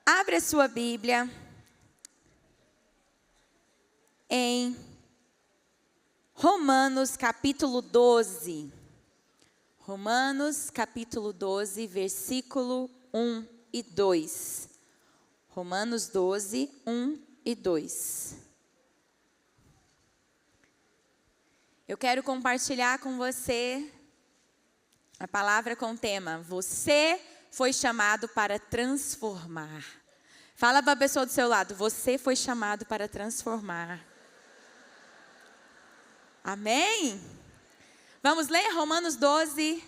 Abre a sua Bíblia em Romanos capítulo 12. Romanos capítulo 12, versículo 1 e 2. Romanos 12, 1 e 2. Eu quero compartilhar com você a palavra com o tema: você foi chamado para transformar. Fala para a pessoa do seu lado: você foi chamado para transformar. Amém? Vamos ler Romanos 12,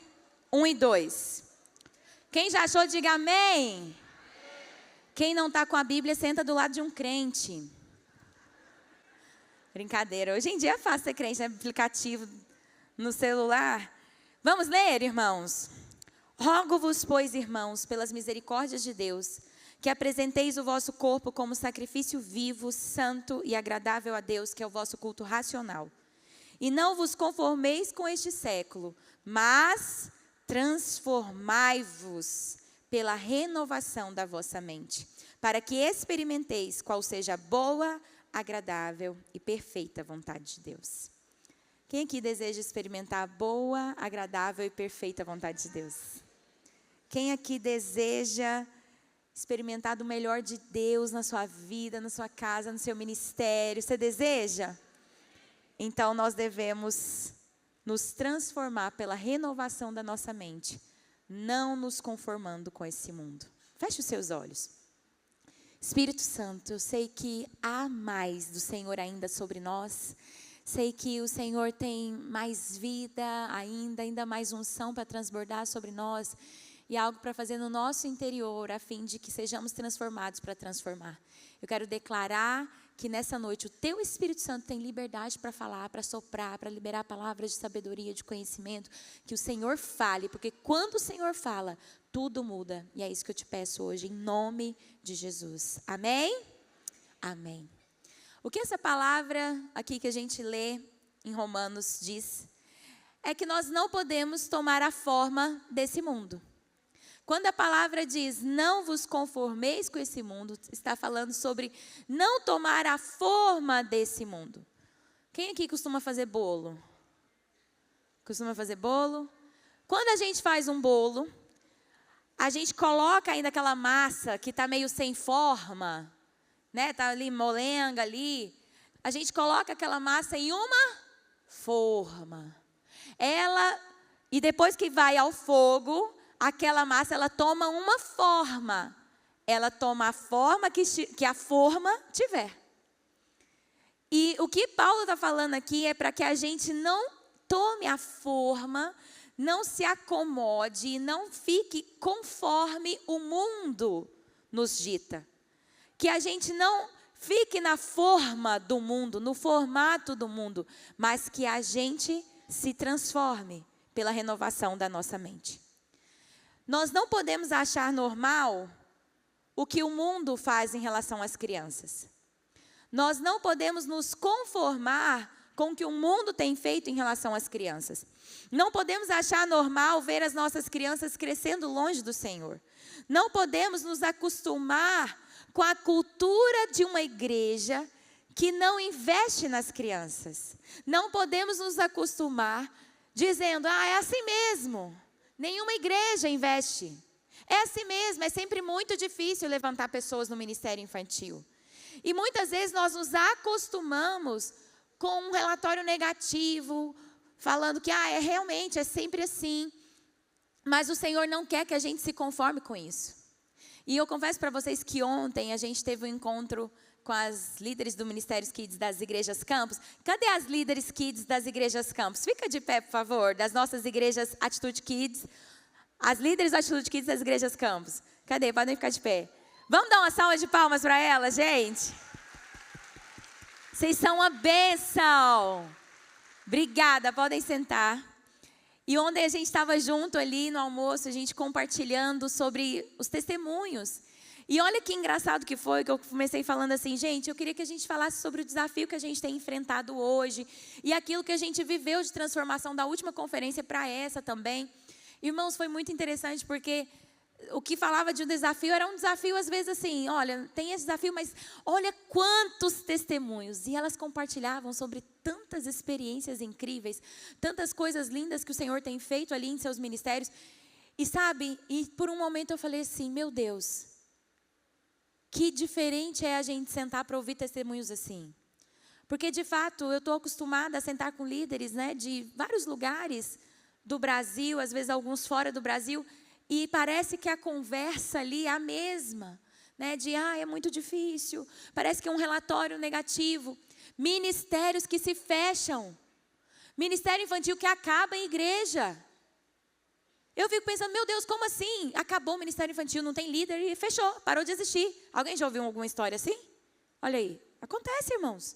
1 e 2. Quem já achou, diga amém. Quem não está com a Bíblia, senta do lado de um crente. Brincadeira, hoje em dia é fácil ser crente, né? Aplicativo no celular. Vamos ler, irmãos? Rogo-vos, pois, irmãos, pelas misericórdias de Deus, que apresenteis o vosso corpo como sacrifício vivo, santo e agradável a Deus, que é o vosso culto racional. E não vos conformeis com este século, mas transformai-vos pela renovação da vossa mente, para que experimenteis qual seja a boa, agradável e perfeita vontade de Deus. Quem aqui deseja experimentar a boa, agradável e perfeita vontade de Deus? Quem aqui deseja experimentar do melhor de Deus na sua vida, na sua casa, no seu ministério? Você deseja? Então nós devemos nos transformar pela renovação da nossa mente, não nos conformando com esse mundo. Feche os seus olhos. Espírito Santo, eu sei que há mais do Senhor ainda sobre nós. Sei que o Senhor tem mais vida ainda mais unção para transbordar sobre nós e algo para fazer no nosso interior, a fim de que sejamos transformados para transformar. Eu quero declarar que nessa noite o Teu Espírito Santo tem liberdade para falar, para soprar, para liberar palavras de sabedoria, de conhecimento. Que o Senhor fale, porque quando o Senhor fala, tudo muda. E é isso que eu te peço hoje, em nome de Jesus. Amém? Amém. O que essa palavra aqui que a gente lê em Romanos diz é que nós não podemos tomar a forma desse mundo. Quando a palavra diz, não vos conformeis com esse mundo, está falando sobre não tomar a forma desse mundo. Quem aqui costuma fazer bolo? Costuma fazer bolo? Quando a gente faz um bolo, a gente coloca ainda aquela massa que está meio sem forma, né? Está ali molenga ali. A gente coloca aquela massa em uma forma. E depois que vai ao fogo, aquela massa, ela toma uma forma. Ela toma a forma que a forma tiver. E o que Paulo está falando aqui é para que a gente não tome a forma, não se acomode e não fique conforme o mundo nos dita. Que a gente não fique na forma do mundo, no formato do mundo, mas que a gente se transforme pela renovação da nossa mente. Nós não podemos achar normal o que o mundo faz em relação às crianças. Nós não podemos nos conformar com o que o mundo tem feito em relação às crianças. Não podemos achar normal ver as nossas crianças crescendo longe do Senhor. Não podemos nos acostumar com a cultura de uma igreja que não investe nas crianças. Não podemos nos acostumar dizendo, é assim mesmo. Nenhuma igreja investe. É assim mesmo, é sempre muito difícil levantar pessoas no ministério infantil. E muitas vezes nós nos acostumamos com um relatório negativo, falando que realmente é sempre assim. Mas o Senhor não quer que a gente se conforme com isso. E eu confesso para vocês que ontem a gente teve um encontro com as líderes do Ministério Kids das igrejas campus. Cadê as líderes kids das igrejas campus? Fica de pé, por favor, das nossas igrejas Atitude Kids. As líderes da Atitude Kids das igrejas campus. Cadê? Podem ficar de pé. Vamos dar uma salva de palmas para elas, gente? Vocês são uma bênção. Obrigada, podem sentar. E ontem a gente estava junto ali no almoço, a gente compartilhando sobre os testemunhos. E olha que engraçado que foi, que eu comecei falando assim, gente, eu queria que a gente falasse sobre o desafio que a gente tem enfrentado hoje e aquilo que a gente viveu de transformação da última conferência para essa também. Irmãos, foi muito interessante porque o que falava de um desafio era um desafio às vezes assim, olha, tem esse desafio, mas olha quantos testemunhos. E elas compartilhavam sobre tantas experiências incríveis, tantas coisas lindas que o Senhor tem feito ali em seus ministérios. E sabe, e por um momento eu falei assim, meu Deus, que diferente é a gente sentar para ouvir testemunhos assim. Porque de fato eu estou acostumada a sentar com líderes, né, de vários lugares do Brasil, às vezes alguns fora do Brasil, e parece que a conversa ali é a mesma, né? De, é muito difícil, parece que é um relatório negativo. Ministérios que se fecham. Ministério infantil que acaba em igreja. Eu fico pensando, meu Deus, como assim? Acabou o ministério infantil, não tem líder e fechou, parou de existir. Alguém já ouviu alguma história assim? Olha aí, acontece, irmãos.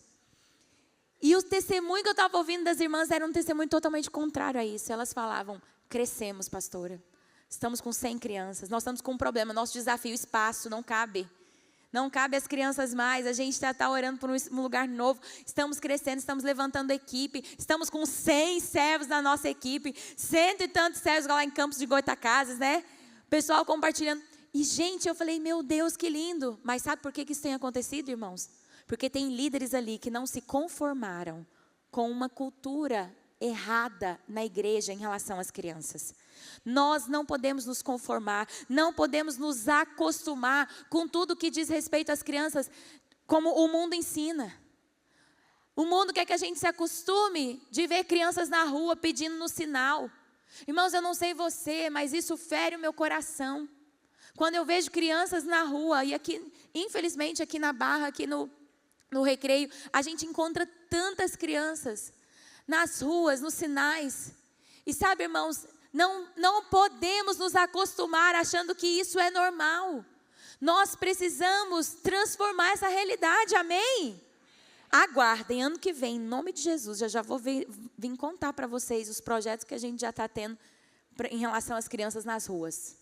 E o testemunho que eu estava ouvindo das irmãs era um testemunho totalmente contrário a isso. Elas falavam, crescemos, pastora. Estamos com 100 crianças, nós estamos com um problema, nosso desafio, espaço, não cabe. Não cabe as crianças mais, a gente está orando por um lugar novo. Estamos crescendo, estamos levantando equipe. Estamos com 100 servos na nossa equipe. 100 e tantos servos lá em Campos de Goitacazes, né? Pessoal compartilhando. E gente, eu falei, meu Deus, que lindo. Mas sabe por que isso tem acontecido, irmãos? Porque tem líderes ali que não se conformaram com uma cultura errada na igreja em relação às crianças. Nós não podemos nos conformar, não podemos nos acostumar com tudo que diz respeito às crianças, como o mundo ensina. O mundo quer que a gente se acostume de ver crianças na rua pedindo no sinal. Irmãos, eu não sei você, mas isso fere o meu coração. Quando eu vejo crianças na rua, e aqui, infelizmente aqui na Barra, aqui no Recreio, a gente encontra tantas crianças nas ruas, nos sinais. E sabe, irmãos, não podemos nos acostumar achando que isso é normal. Nós precisamos transformar essa realidade, amém? Aguardem, ano que vem, em nome de Jesus, já vou vir contar para vocês os projetos que a gente já está tendo em relação às crianças nas ruas.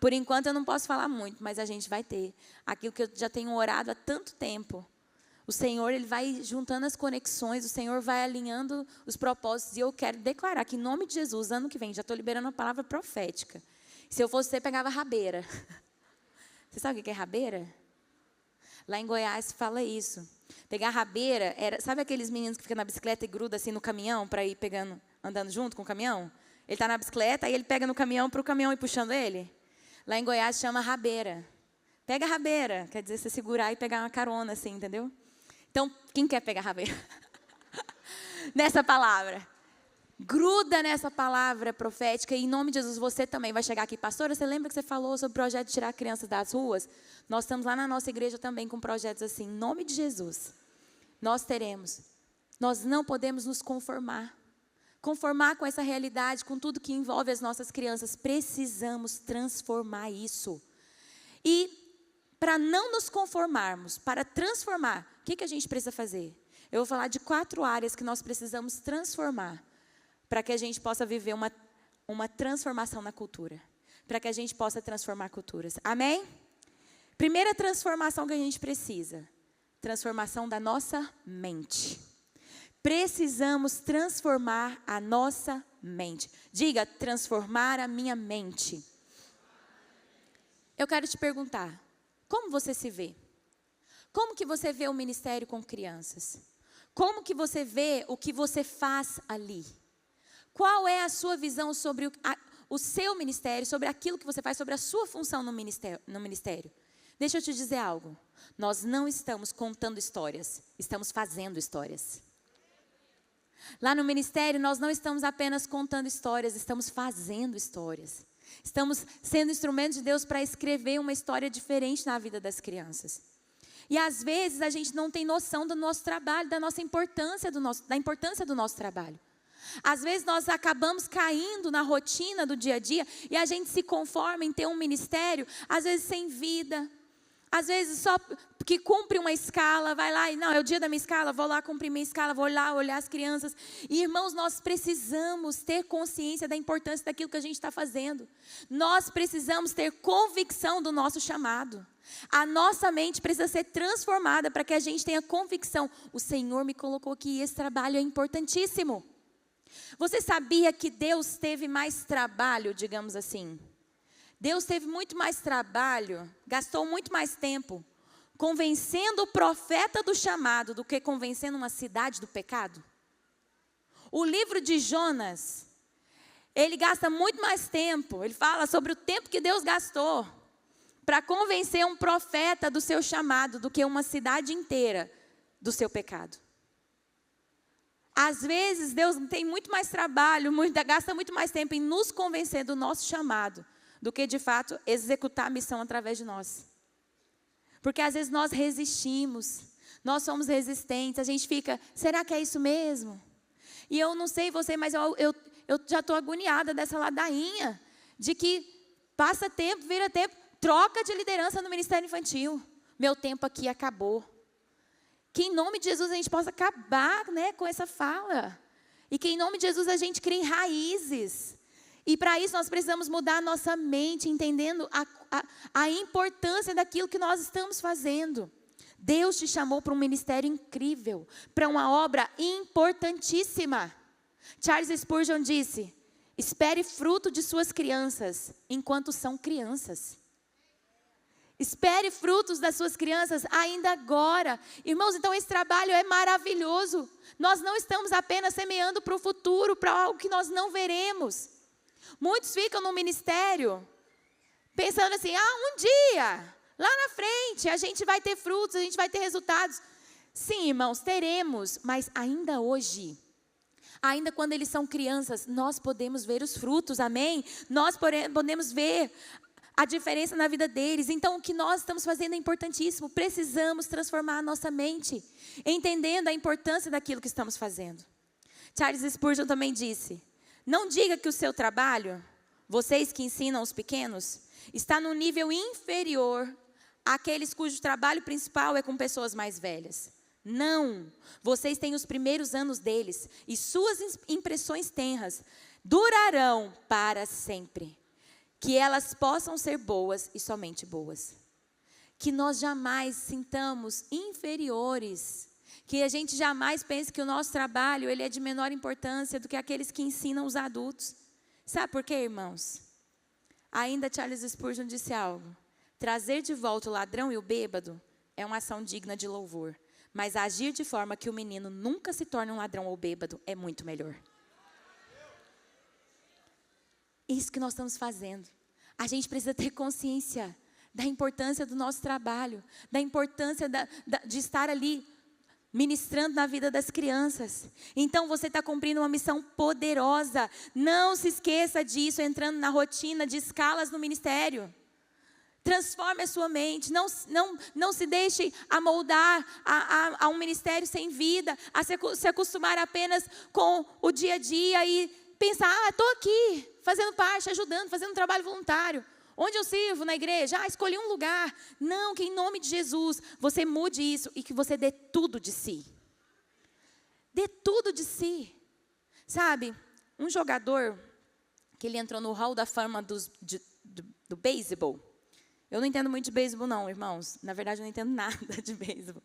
Por enquanto eu não posso falar muito, mas a gente vai ter. Aquilo que eu já tenho orado há tanto tempo. O Senhor, Ele vai juntando as conexões, o Senhor vai alinhando os propósitos. E eu quero declarar que em nome de Jesus, ano que vem, já estou liberando a palavra profética. Se eu fosse você, pegava rabeira. Você sabe o que é rabeira? Lá em Goiás fala isso. Pegar rabeira, sabe aqueles meninos que ficam na bicicleta e gruda assim no caminhão para ir pegando, andando junto com o caminhão? Ele está na bicicleta, aí ele pega no caminhão para o caminhão ir puxando ele. Lá em Goiás chama rabeira. Pega rabeira, quer dizer, você segurar e pegar uma carona assim, entendeu? Então, quem quer pegar rabeira? Nessa palavra. Gruda nessa palavra profética. E em nome de Jesus, você também vai chegar aqui. Pastora, você lembra que você falou sobre o projeto de tirar crianças das ruas? Nós estamos lá na nossa igreja também com projetos assim. Em nome de Jesus, nós teremos. Nós não podemos nos conformar. Conformar com essa realidade, com tudo que envolve as nossas crianças. Precisamos transformar isso. E para não nos conformarmos, para transformar, o que a gente precisa fazer? Eu vou falar de 4 áreas que nós precisamos transformar, para que a gente possa viver uma transformação na cultura. Para que a gente possa transformar culturas. Amém? Primeira transformação que a gente precisa. Transformação da nossa mente. Precisamos transformar a nossa mente. Diga, transformar a minha mente. Eu quero te perguntar. Como você se vê? Como que você vê o ministério com crianças? Como que você vê o que você faz ali? Qual é a sua visão sobre o seu ministério, sobre aquilo que você faz, sobre a sua função no ministério? Deixa eu te dizer algo. Nós não estamos contando histórias, estamos fazendo histórias. Lá no ministério, nós não estamos apenas contando histórias, estamos fazendo histórias. Estamos sendo instrumentos de Deus para escrever uma história diferente na vida das crianças. E às vezes a gente não tem noção do nosso trabalho, da nossa importância, da importância do nosso trabalho. Às vezes nós acabamos caindo na rotina do dia a dia e a gente se conforma em ter um ministério, às vezes sem vida. Às vezes só que cumpre uma escala, vai lá e não, é o dia da minha escala, vou lá cumprir minha escala, vou lá olhar as crianças. E irmãos, nós precisamos ter consciência da importância daquilo que a gente está fazendo. Nós precisamos ter convicção do nosso chamado. A nossa mente precisa ser transformada para que a gente tenha convicção. O Senhor me colocou aqui e esse trabalho é importantíssimo. Você sabia que Deus teve mais trabalho, digamos assim? Deus teve muito mais trabalho, gastou muito mais tempo convencendo o profeta do chamado do que convencendo uma cidade do pecado? O livro de Jonas, ele gasta muito mais tempo, ele fala sobre o tempo que Deus gastou para convencer um profeta do seu chamado do que uma cidade inteira do seu pecado. Às vezes Deus tem muito mais trabalho, gasta muito mais tempo em nos convencer do nosso chamado do que de fato executar a missão através de nós. Porque às vezes nós resistimos, nós somos resistentes, a gente fica, será que é isso mesmo? E eu não sei você, mas eu já estou agoniada dessa ladainha, de que passa tempo, vira tempo, troca de liderança no Ministério Infantil. Meu tempo aqui acabou. Que em nome de Jesus a gente possa acabar, né, com essa fala. E que em nome de Jesus a gente crie raízes. E para isso nós precisamos mudar a nossa mente, entendendo a importância daquilo que nós estamos fazendo. Deus te chamou para um ministério incrível, para uma obra importantíssima. Charles Spurgeon disse, espere fruto de suas crianças, enquanto são crianças. Espere frutos das suas crianças ainda agora. Irmãos, então esse trabalho é maravilhoso. Nós não estamos apenas semeando para o futuro, para algo que nós não veremos. Muitos ficam no ministério pensando assim, um dia, lá na frente, a gente vai ter frutos, a gente vai ter resultados. Sim, irmãos, teremos, mas ainda hoje, ainda quando eles são crianças, nós podemos ver os frutos, amém? Nós podemos ver a diferença na vida deles. Então, o que nós estamos fazendo é importantíssimo. Precisamos transformar a nossa mente, entendendo a importância daquilo que estamos fazendo. Charles Spurgeon também disse, não diga que o seu trabalho, vocês que ensinam os pequenos, está no nível inferior àqueles cujo trabalho principal é com pessoas mais velhas. Não, vocês têm os primeiros anos deles e suas impressões tenras durarão para sempre. Que elas possam ser boas e somente boas. Que nós jamais sintamos inferiores. Que a gente jamais pense que o nosso trabalho ele é de menor importância do que aqueles que ensinam os adultos. Sabe por quê, irmãos? Ainda Charles Spurgeon disse algo. Trazer de volta o ladrão e o bêbado é uma ação digna de louvor. Mas agir de forma que o menino nunca se torne um ladrão ou bêbado é muito melhor. Isso que nós estamos fazendo. A gente precisa ter consciência da importância do nosso trabalho, da importância de estar ali ministrando na vida das crianças. Então você está cumprindo uma missão poderosa. Não se esqueça disso, entrando na rotina de escalas no ministério. Transforme a sua mente, não se deixe amoldar a um ministério sem vida, a se acostumar apenas com o dia a dia e pensar, estou aqui, fazendo parte, ajudando, fazendo um trabalho voluntário. Onde eu sirvo? Na igreja? Escolhi um lugar. Não, que em nome de Jesus, você mude isso e que você dê tudo de si. Dê tudo de si. Sabe, um jogador, que ele entrou no hall da fama do beisebol. Eu não entendo muito de beisebol não, irmãos. Na verdade, eu não entendo nada de beisebol.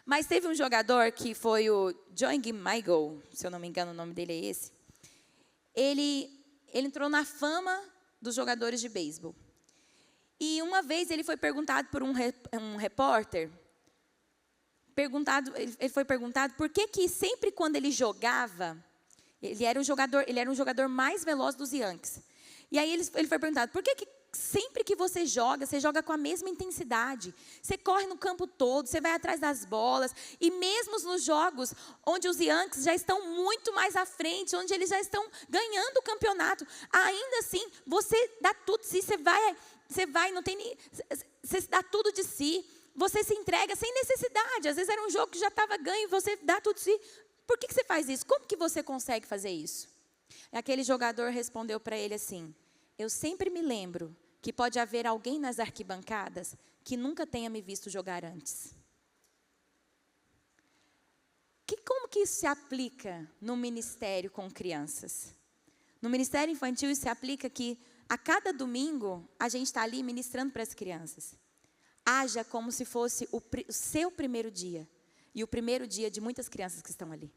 Mas teve um jogador que foi o John Gimmigle, se eu não me engano o nome dele é esse. Ele entrou na fama dos jogadores de beisebol. E uma vez ele foi perguntado por um repórter, ele foi perguntado por que sempre quando ele jogava, ele era um jogador mais veloz dos Yankees. E aí ele foi perguntado, por que sempre que você joga com a mesma intensidade. Você corre no campo todo, você vai atrás das bolas. E mesmo nos jogos onde os Yankees já estão muito mais à frente, onde eles já estão ganhando o campeonato, ainda assim, você dá tudo de si. Você dá tudo de si. Você se entrega sem necessidade. Às vezes era um jogo que já estava ganho e você dá tudo de si. Por que você faz isso? Como que você consegue fazer isso? Aquele jogador respondeu para ele assim, eu sempre me lembro que pode haver alguém nas arquibancadas que nunca tenha me visto jogar antes. Como que isso se aplica no ministério com crianças? No ministério infantil isso se aplica que a cada domingo a gente está ali ministrando para as crianças. Haja como se fosse o seu primeiro dia e o primeiro dia de muitas crianças que estão ali.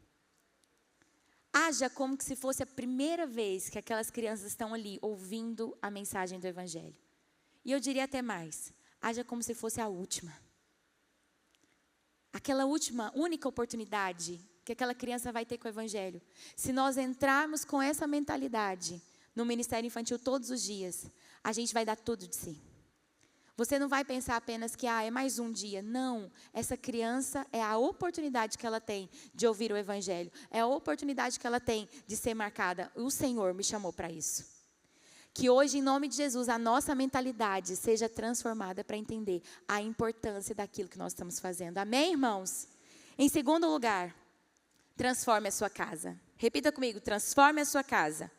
Haja como que se fosse a primeira vez que aquelas crianças estão ali ouvindo a mensagem do Evangelho. E eu diria até mais, haja como se fosse a última. Aquela última, única oportunidade que aquela criança vai ter com o Evangelho. Se nós entrarmos com essa mentalidade no Ministério Infantil todos os dias, a gente vai dar tudo de si. Você não vai pensar apenas que é mais um dia. Não, essa criança é a oportunidade que ela tem de ouvir o Evangelho. É a oportunidade que ela tem de ser marcada. O Senhor me chamou para isso. Que hoje, em nome de Jesus, a nossa mentalidade seja transformada para entender a importância daquilo que nós estamos fazendo. Amém, irmãos? Em segundo lugar, transforme a sua casa. Repita comigo, transforme a sua casa.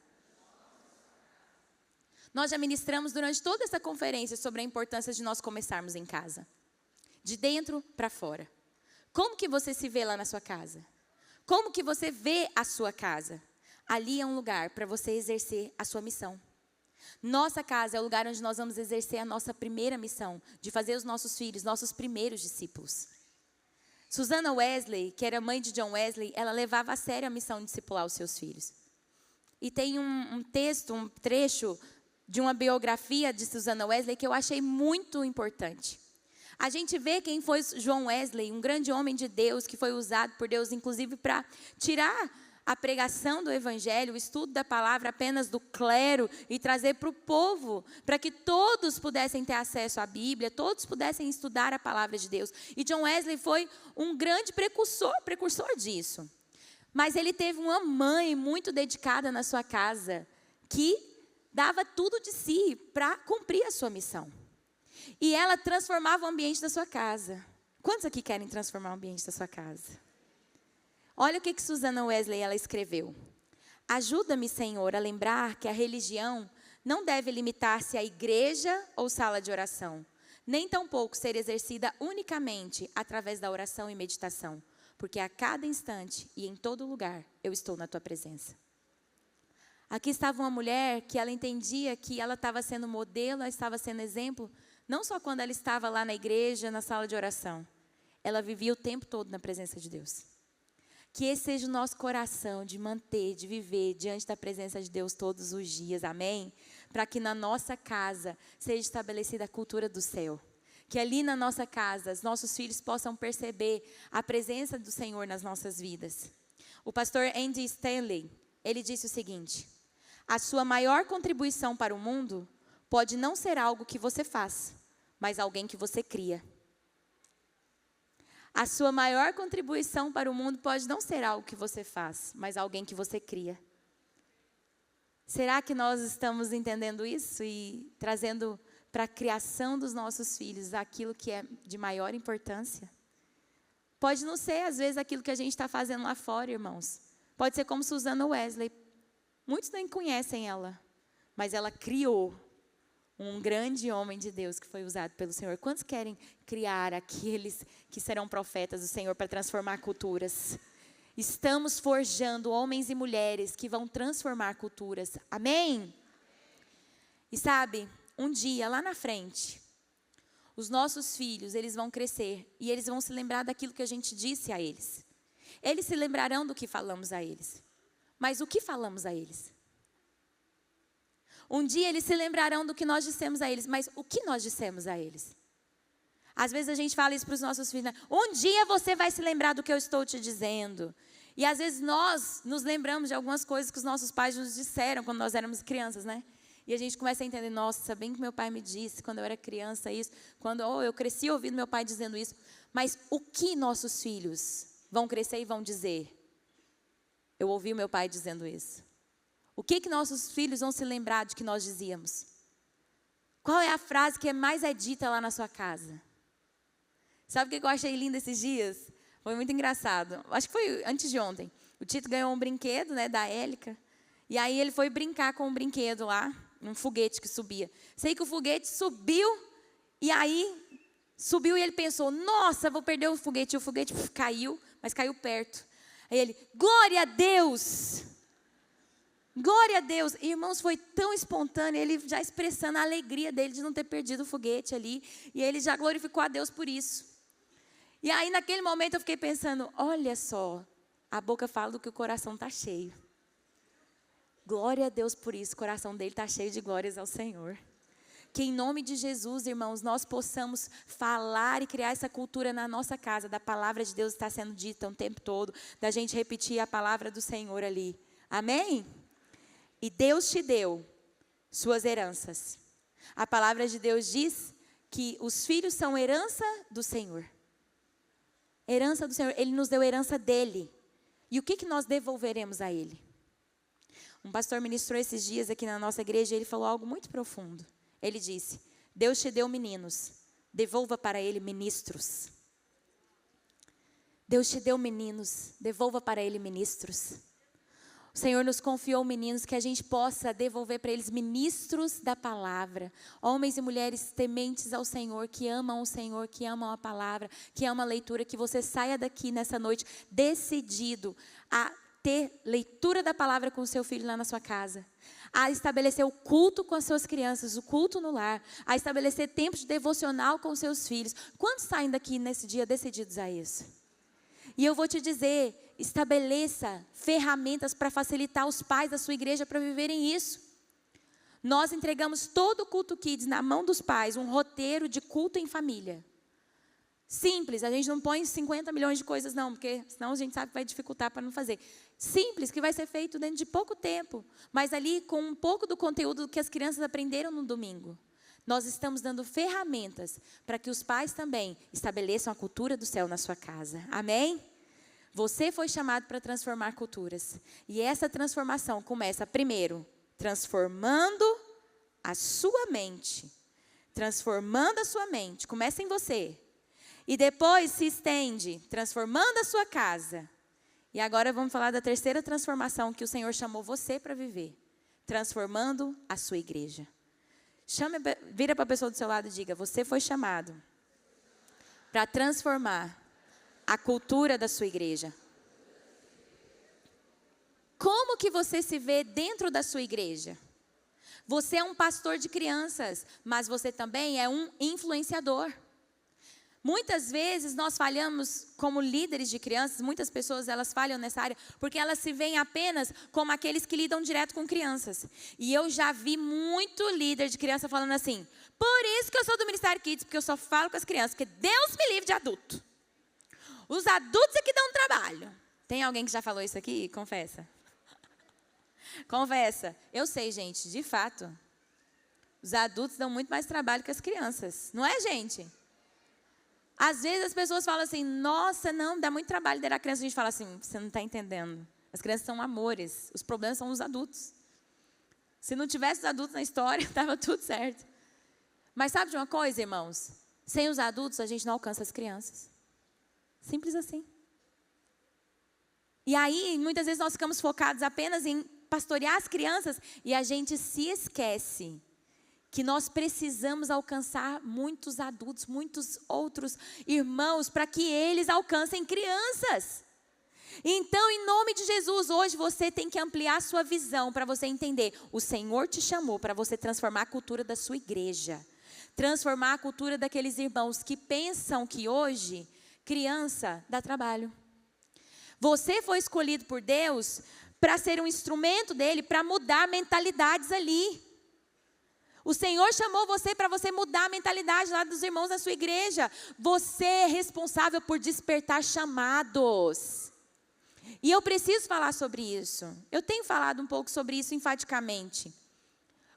Nós já ministramos durante toda essa conferência sobre a importância de nós começarmos em casa. De dentro para fora. Como que você se vê lá na sua casa? Como que você vê a sua casa? Ali é um lugar para você exercer a sua missão. Nossa casa é o lugar onde nós vamos exercer a nossa primeira missão. De fazer os nossos filhos, nossos primeiros discípulos. Susanna Wesley, que era mãe de John Wesley, ela levava a sério a missão de discipular os seus filhos. E tem um texto, um trecho de uma biografia de Susanna Wesley que eu achei muito importante. A gente vê quem foi John Wesley, um grande homem de Deus, que foi usado por Deus, inclusive, para tirar a pregação do Evangelho, o estudo da palavra apenas do clero e trazer para o povo, para que todos pudessem ter acesso à Bíblia, todos pudessem estudar a palavra de Deus. E John Wesley foi um grande precursor disso. Mas ele teve uma mãe muito dedicada na sua casa, que dava tudo de si para cumprir a sua missão. E ela transformava o ambiente da sua casa. Quantos aqui querem transformar o ambiente da sua casa? Olha o que Susanna Wesley ela escreveu. Ajuda-me, Senhor, a lembrar que a religião não deve limitar-se à igreja ou sala de oração, nem tampouco ser exercida unicamente através da oração e meditação, porque a cada instante e em todo lugar eu estou na tua presença. Aqui estava uma mulher que ela entendia que ela estava sendo modelo, ela estava sendo exemplo, não só quando ela estava lá na igreja, na sala de oração. Ela vivia o tempo todo na presença de Deus. Que esse seja o nosso coração de manter, de viver diante da presença de Deus todos os dias, amém? Para que na nossa casa seja estabelecida a cultura do céu. Que ali na nossa casa, os nossos filhos possam perceber a presença do Senhor nas nossas vidas. O pastor Andy Stanley, ele disse o seguinte: a sua maior contribuição para o mundo pode não ser algo que você faz, mas alguém que você cria. A sua maior contribuição para o mundo pode não ser algo que você faz, mas alguém que você cria. Será que nós estamos entendendo isso e trazendo para a criação dos nossos filhos aquilo que é de maior importância? Pode não ser, às vezes, aquilo que a gente está fazendo lá fora, irmãos. Pode ser como Susanna Wesley. Muitos nem conhecem ela, mas ela criou um grande homem de Deus que foi usado pelo Senhor. Quantos querem criar aqueles que serão profetas do Senhor para transformar culturas? Estamos forjando homens e mulheres que vão transformar culturas. Amém? E sabe, um dia lá na frente, os nossos filhos, eles vão crescer e eles vão se lembrar daquilo que a gente disse a eles. Eles se lembrarão do que falamos a eles. Mas o que falamos a eles? Um dia eles se lembrarão do que nós dissemos a eles, mas o que nós dissemos a eles? Às vezes a gente fala isso para os nossos filhos, né? Um dia você vai se lembrar do que eu estou te dizendo. E às vezes nós nos lembramos de algumas coisas que os nossos pais nos disseram quando nós éramos crianças, né? E a gente começa a entender, nossa, bem que meu pai me disse quando eu era criança isso, quando eu cresci ouvindo meu pai dizendo isso. Mas o que nossos filhos vão crescer e vão dizer? Eu ouvi o meu pai dizendo isso. O que nossos filhos vão se lembrar de que nós dizíamos? Qual é a frase que mais é dita lá na sua casa? Sabe o que eu achei lindo esses dias? Foi muito engraçado. Acho que foi antes de ontem. O Tito ganhou um brinquedo, né, da Élica. E aí ele foi brincar com um brinquedo lá, um foguete que subia. Sei que o foguete subiu, e aí subiu e ele pensou, nossa, vou perder o foguete. E o foguete caiu, mas caiu perto. Aí ele, glória a Deus! Glória a Deus! E, irmãos, foi tão espontâneo, ele já expressando a alegria dele de não ter perdido o foguete ali. E ele já glorificou a Deus por isso. E aí, naquele momento, eu fiquei pensando, olha só, a boca fala do que o coração está cheio. Glória a Deus por isso, o coração dele está cheio de glórias ao Senhor. Que em nome de Jesus, irmãos, nós possamos falar e criar essa cultura na nossa casa, da palavra de Deus estar sendo dita o tempo todo, da gente repetir a palavra do Senhor ali. Amém? E Deus te deu suas heranças. A palavra de Deus diz que os filhos são herança do Senhor. Herança do Senhor, Ele nos deu herança dEle. E o que nós devolveremos a Ele? Um pastor ministrou esses dias aqui na nossa igreja e ele falou algo muito profundo. Ele disse, Deus te deu meninos, devolva para Ele ministros. Deus te deu meninos, devolva para Ele ministros. O Senhor nos confiou meninos que a gente possa devolver para eles ministros da palavra. Homens e mulheres tementes ao Senhor, que amam o Senhor, que amam a palavra, que amam a leitura. Que você saia daqui nessa noite decidido a ter leitura da palavra com o seu filho lá na sua casa. A estabelecer o culto com as suas crianças, o culto no lar. A estabelecer tempo de devocional com os seus filhos. Quantos saem daqui nesse dia decididos a isso? E eu vou te dizer, estabeleça ferramentas para facilitar os pais da sua igreja para viverem isso. Nós entregamos todo o culto kids na mão dos pais, um roteiro de culto em família. Simples, a gente não põe 50 milhões de coisas não, porque senão a gente sabe que vai dificultar para não fazer. Simples, que vai ser feito dentro de pouco tempo, mas ali com um pouco do conteúdo que as crianças aprenderam no domingo. Nós estamos dando ferramentas para que os pais também estabeleçam a cultura do céu na sua casa. Amém? Você foi chamado para transformar culturas. E essa transformação começa primeiro transformando a sua mente. Transformando a sua mente. Começa em você. E depois se estende, transformando a sua casa. E agora vamos falar da terceira transformação que o Senhor chamou você para viver. Transformando a sua igreja. Vira para a pessoa do seu lado e diga, você foi chamado para transformar a cultura da sua igreja. Como que você se vê dentro da sua igreja? Você é um pastor de crianças, mas você também é um influenciador. Muitas vezes nós falhamos como líderes de crianças, muitas pessoas elas falham nessa área, porque elas se veem apenas como aqueles que lidam direto com crianças. E eu já vi muito líder de criança falando assim, por isso que eu sou do Ministério Kids, porque eu só falo com as crianças, porque Deus me livre de adulto. Os adultos é que dão trabalho. Tem alguém que já falou isso aqui? Confessa. Confessa. Eu sei, gente, de fato, os adultos dão muito mais trabalho que as crianças. Não é, gente? Às vezes as pessoas falam assim, nossa, não, dá muito trabalho liderar a criança. A gente fala assim, você não está entendendo. As crianças são amores, os problemas são os adultos. Se não tivesse os adultos na história, estava tudo certo. Mas sabe de uma coisa, irmãos? Sem os adultos, a gente não alcança as crianças. Simples assim. E aí, muitas vezes nós ficamos focados apenas em pastorear as crianças e a gente se esquece que nós precisamos alcançar muitos adultos, muitos outros irmãos, para que eles alcancem crianças. Então, em nome de Jesus, hoje você tem que ampliar a sua visão para você entender. O Senhor te chamou para você transformar a cultura da sua igreja. Transformar a cultura daqueles irmãos que pensam que hoje criança dá trabalho. Você foi escolhido por Deus para ser um instrumento dele, para mudar mentalidades ali. O Senhor chamou você para você mudar a mentalidade lá dos irmãos da sua igreja. Você é responsável por despertar chamados. E eu preciso falar sobre isso. Eu tenho falado um pouco sobre isso enfaticamente.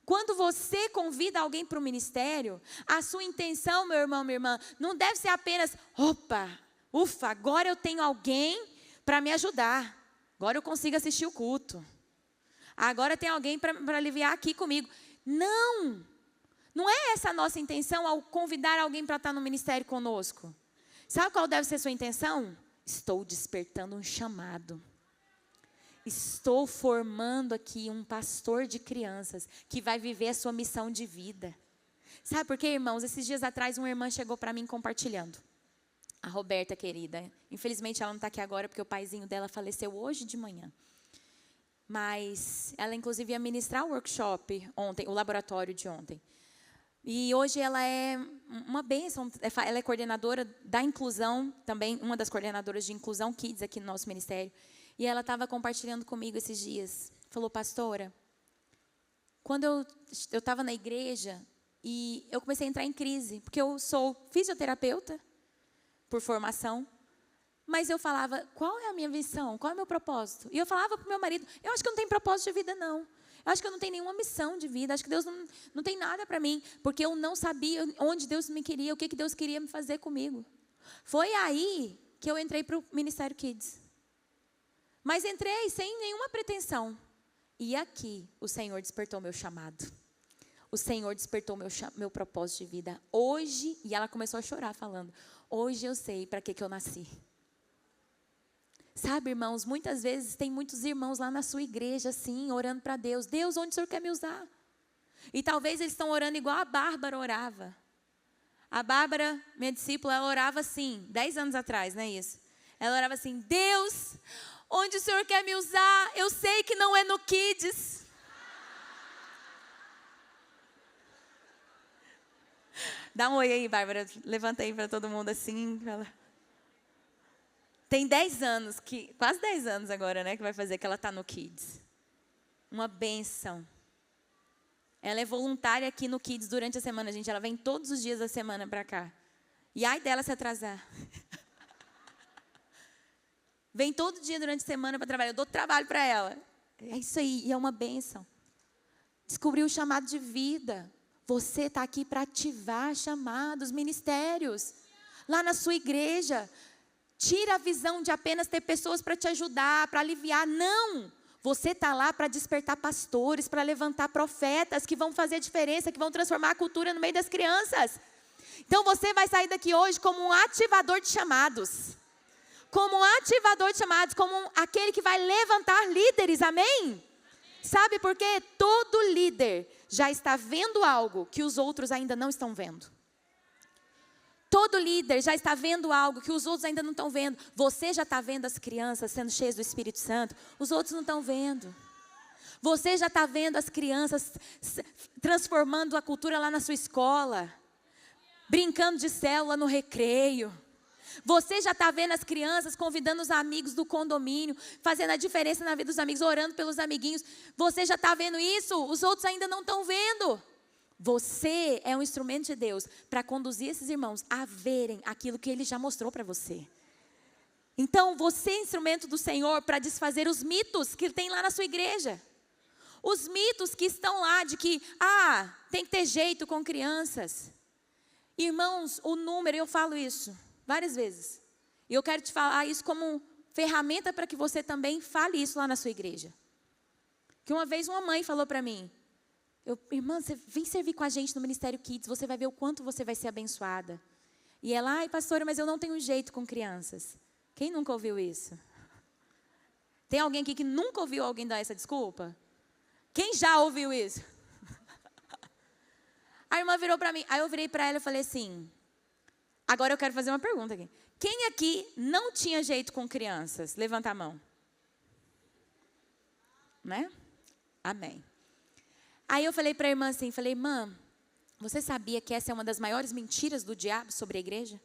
Quando você convida alguém para o ministério, a sua intenção, meu irmão, minha irmã, não deve ser apenas, ufa, agora eu tenho alguém para me ajudar. Agora eu consigo assistir o culto. Agora tem alguém para aliviar aqui comigo. Não é essa a nossa intenção ao convidar alguém para estar no ministério conosco. Sabe qual deve ser a sua intenção? Estou despertando um chamado. Estou formando aqui um pastor de crianças que vai viver a sua missão de vida. Sabe por quê, irmãos? Esses dias atrás uma irmã chegou para mim compartilhando. A Roberta, querida. Infelizmente ela não está aqui agora porque o paizinho dela faleceu hoje de manhã. Mas ela inclusive ia ministrar o workshop ontem, o laboratório de ontem. E hoje ela é uma bênção, ela é coordenadora da inclusão, também uma das coordenadoras de inclusão Kids aqui no nosso ministério. E ela estava compartilhando comigo esses dias. Falou, pastora, quando eu estava na igreja e eu comecei a entrar em crise, porque eu sou fisioterapeuta por formação, mas eu falava, qual é a minha missão? Qual é o meu propósito? E eu falava para o meu marido, eu acho que eu não tenho propósito de vida, não. Eu acho que eu não tenho nenhuma missão de vida. Acho que Deus não tem nada para mim, porque eu não sabia onde Deus me queria, o que Deus queria me fazer comigo. Foi aí que eu entrei para o Ministério Kids. Mas entrei sem nenhuma pretensão. E aqui o Senhor despertou meu chamado. O Senhor despertou meu propósito de vida. Hoje, e ela começou a chorar falando, hoje eu sei para que eu nasci. Sabe, irmãos, muitas vezes tem muitos irmãos lá na sua igreja, assim, orando para Deus. Deus, onde o Senhor quer me usar? E talvez eles estão orando igual a Bárbara orava. A Bárbara, minha discípula, ela orava assim, 10 anos atrás, não é isso? Ela orava assim, Deus, onde o Senhor quer me usar? Eu sei que não é no Kids. Dá um oi aí, Bárbara. Levanta aí para todo mundo assim. Fala. Tem 10 anos, quase 10 anos agora, né, que vai fazer que ela está no Kids. Uma bênção. Ela é voluntária aqui no Kids durante a semana, gente. Ela vem todos os dias da semana para cá. E ai dela se atrasar. Vem todo dia durante a semana para trabalhar. Eu dou trabalho para ela. É isso aí, e é uma bênção. Descobriu o chamado de vida. Você está aqui para ativar chamados, ministérios. Lá na sua igreja. Tira a visão de apenas ter pessoas para te ajudar, para aliviar. Não! Você está lá para despertar pastores, para levantar profetas que vão fazer a diferença, que vão transformar a cultura no meio das crianças. Então você vai sair daqui hoje como um ativador de chamados. Como um ativador de chamados, como aquele que vai levantar líderes, amém? Sabe por quê? Todo líder já está vendo algo que os outros ainda não estão vendo. Todo líder já está vendo algo que os outros ainda não estão vendo. Você já está vendo as crianças sendo cheias do Espírito Santo. Os outros não estão vendo. Você já está vendo as crianças transformando a cultura lá na sua escola. Brincando de célula no recreio. Você já está vendo as crianças convidando os amigos do condomínio. Fazendo a diferença na vida dos amigos. Orando pelos amiguinhos. Você já está vendo isso? Os outros ainda não estão vendo. Você é um instrumento de Deus para conduzir esses irmãos a verem aquilo que Ele já mostrou para você. Então, você é instrumento do Senhor para desfazer os mitos que tem lá na sua igreja. Os mitos que estão lá de que, tem que ter jeito com crianças. Irmãos, o número, eu falo isso várias vezes. E eu quero te falar isso como ferramenta para que você também fale isso lá na sua igreja. Que uma vez uma mãe falou para mim, irmã, você vem servir com a gente no Ministério Kids, você vai ver o quanto você vai ser abençoada. E ela, ai pastora, mas eu não tenho jeito com crianças. Quem nunca ouviu isso? Tem alguém aqui que nunca ouviu alguém dar essa desculpa? Quem já ouviu isso? A irmã virou para mim, aí eu virei para ela e falei assim, agora eu quero fazer uma pergunta aqui. Quem aqui não tinha jeito com crianças? Levanta a mão. Né? Amém. Aí eu falei para a irmã assim, irmã, você sabia que essa é uma das maiores mentiras do diabo sobre a igreja?